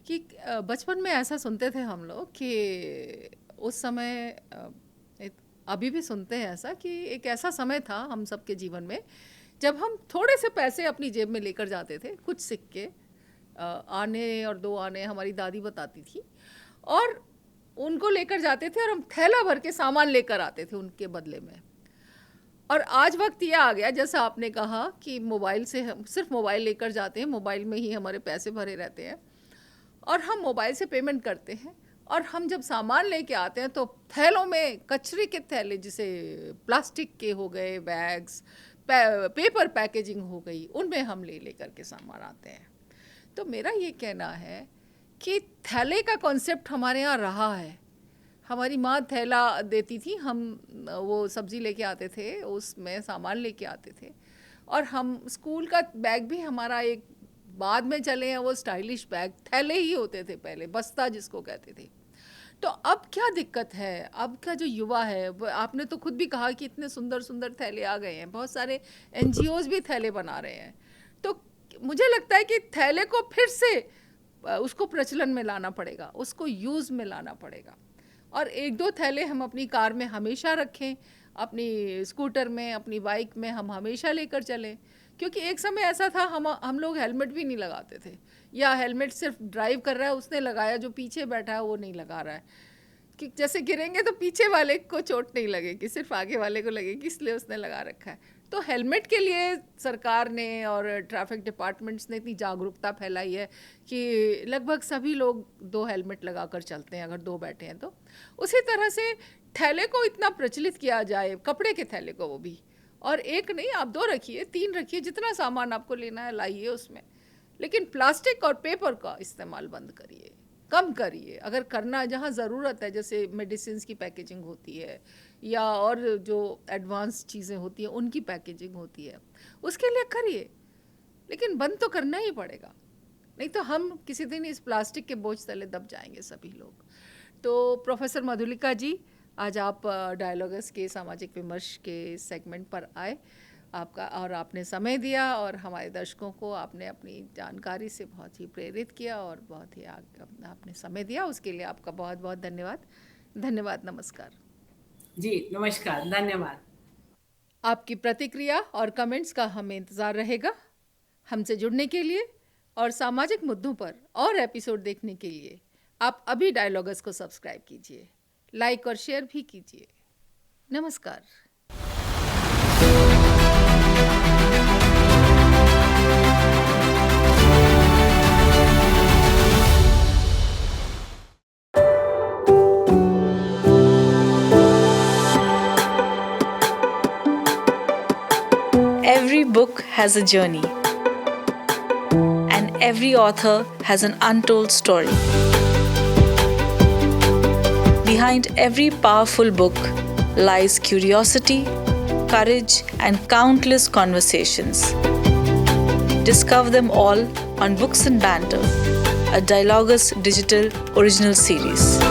कि बचपन में ऐसा सुनते थे हम लोग कि उस समय, अभी भी सुनते हैं ऐसा, कि एक ऐसा समय था हम सबके जीवन में जब हम थोड़े से पैसे अपनी जेब में लेकर जाते थे, कुछ सिक्के, आने और 2 आने हमारी दादी बताती थी, और उनको लेकर जाते थे और हम थैला भर के सामान लेकर आते थे उनके बदले में। और आज वक्त ये आ गया, जैसा आपने कहा, कि मोबाइल से हम सिर्फ मोबाइल लेकर जाते हैं, मोबाइल में ही हमारे पैसे भरे रहते हैं और हम मोबाइल से पेमेंट करते हैं, और हम जब सामान लेके आते हैं तो थैलों में, कचरे के थैले, जिसे प्लास्टिक के हो गए बैग्स, पेपर पैकेजिंग हो गई, उनमें हम ले करके सामान आते हैं। तो मेरा ये कहना है कि थैले का कॉन्सेप्ट हमारे यहाँ रहा है। हमारी माँ थैला देती थी, हम वो सब्ज़ी लेके आते थे, उसमें सामान लेके आते थे, और हम स्कूल का बैग भी हमारा एक बाद में चले हैं वो स्टाइलिश बैग, थैले ही होते थे पहले, बस्ता जिसको कहते थे। तो अब क्या दिक्कत है, अब का जो युवा है, आपने तो खुद भी कहा कि इतने सुंदर सुंदर थैले आ गए हैं, बहुत सारे NGOs भी थैले बना रहे हैं। तो मुझे लगता है कि थैले को फिर से उसको प्रचलन में लाना पड़ेगा, उसको यूज़ में लाना पड़ेगा, और 1-2 थैले हम अपनी कार में हमेशा रखें, अपनी स्कूटर में, अपनी बाइक में हम हमेशा लेकर चलें। क्योंकि एक समय ऐसा था, हम लोग हेलमेट भी नहीं लगाते थे, या हेलमेट सिर्फ ड्राइव कर रहा है उसने लगाया, जो पीछे बैठा है वो नहीं लगा रहा है, कि जैसे गिरेंगे तो पीछे वाले को चोट नहीं लगेगी, सिर्फ आगे वाले को लगेगी, इसलिए उसने लगा रखा है। तो हेलमेट के लिए सरकार ने और ट्रैफिक डिपार्टमेंट्स ने इतनी जागरूकता फैलाई है कि लगभग सभी लोग 2 हेलमेट लगा कर चलते हैं, अगर 2 बैठे हैं तो। उसी तरह से थैले को इतना प्रचलित किया जाए, कपड़े के थैले को, वो भी, और 1 नहीं, आप 2 रखिए, 3 रखिए, जितना सामान आपको लेना है लाइए उसमें, लेकिन प्लास्टिक और पेपर का इस्तेमाल बंद करिए, कम करिए। अगर करना जहाँ ज़रूरत है, जैसे मेडिसिन की पैकेजिंग होती है या और जो एडवांस चीज़ें होती हैं उनकी पैकेजिंग होती है, उसके लिए करिए, लेकिन बंद तो करना ही पड़ेगा, नहीं तो हम किसी दिन इस प्लास्टिक के बोझ तले दब जाएंगे सभी लोग। तो प्रोफेसर मधुलिका जी, आज आप डायलॉगस के सामाजिक विमर्श के सेगमेंट पर आए, आपका, और आपने समय दिया, और हमारे दर्शकों को आपने अपनी जानकारी से बहुत ही प्रेरित किया और बहुत ही आपने समय दिया, उसके लिए आपका बहुत बहुत धन्यवाद। धन्यवाद, नमस्कार। जी नमस्कार, धन्यवाद। आपकी प्रतिक्रिया और कमेंट्स का हमें इंतज़ार रहेगा। हमसे जुड़ने के लिए और सामाजिक मुद्दों पर और एपिसोड देखने के लिए आप अभी डायलॉगस को सब्सक्राइब कीजिए, लाइक और शेयर भी कीजिए। नमस्कार। Every book has a journey, and every author has an untold story. Behind every powerful book lies curiosity, courage, and countless conversations. Discover them all on Books and Banter, a Dialogus Digital original series.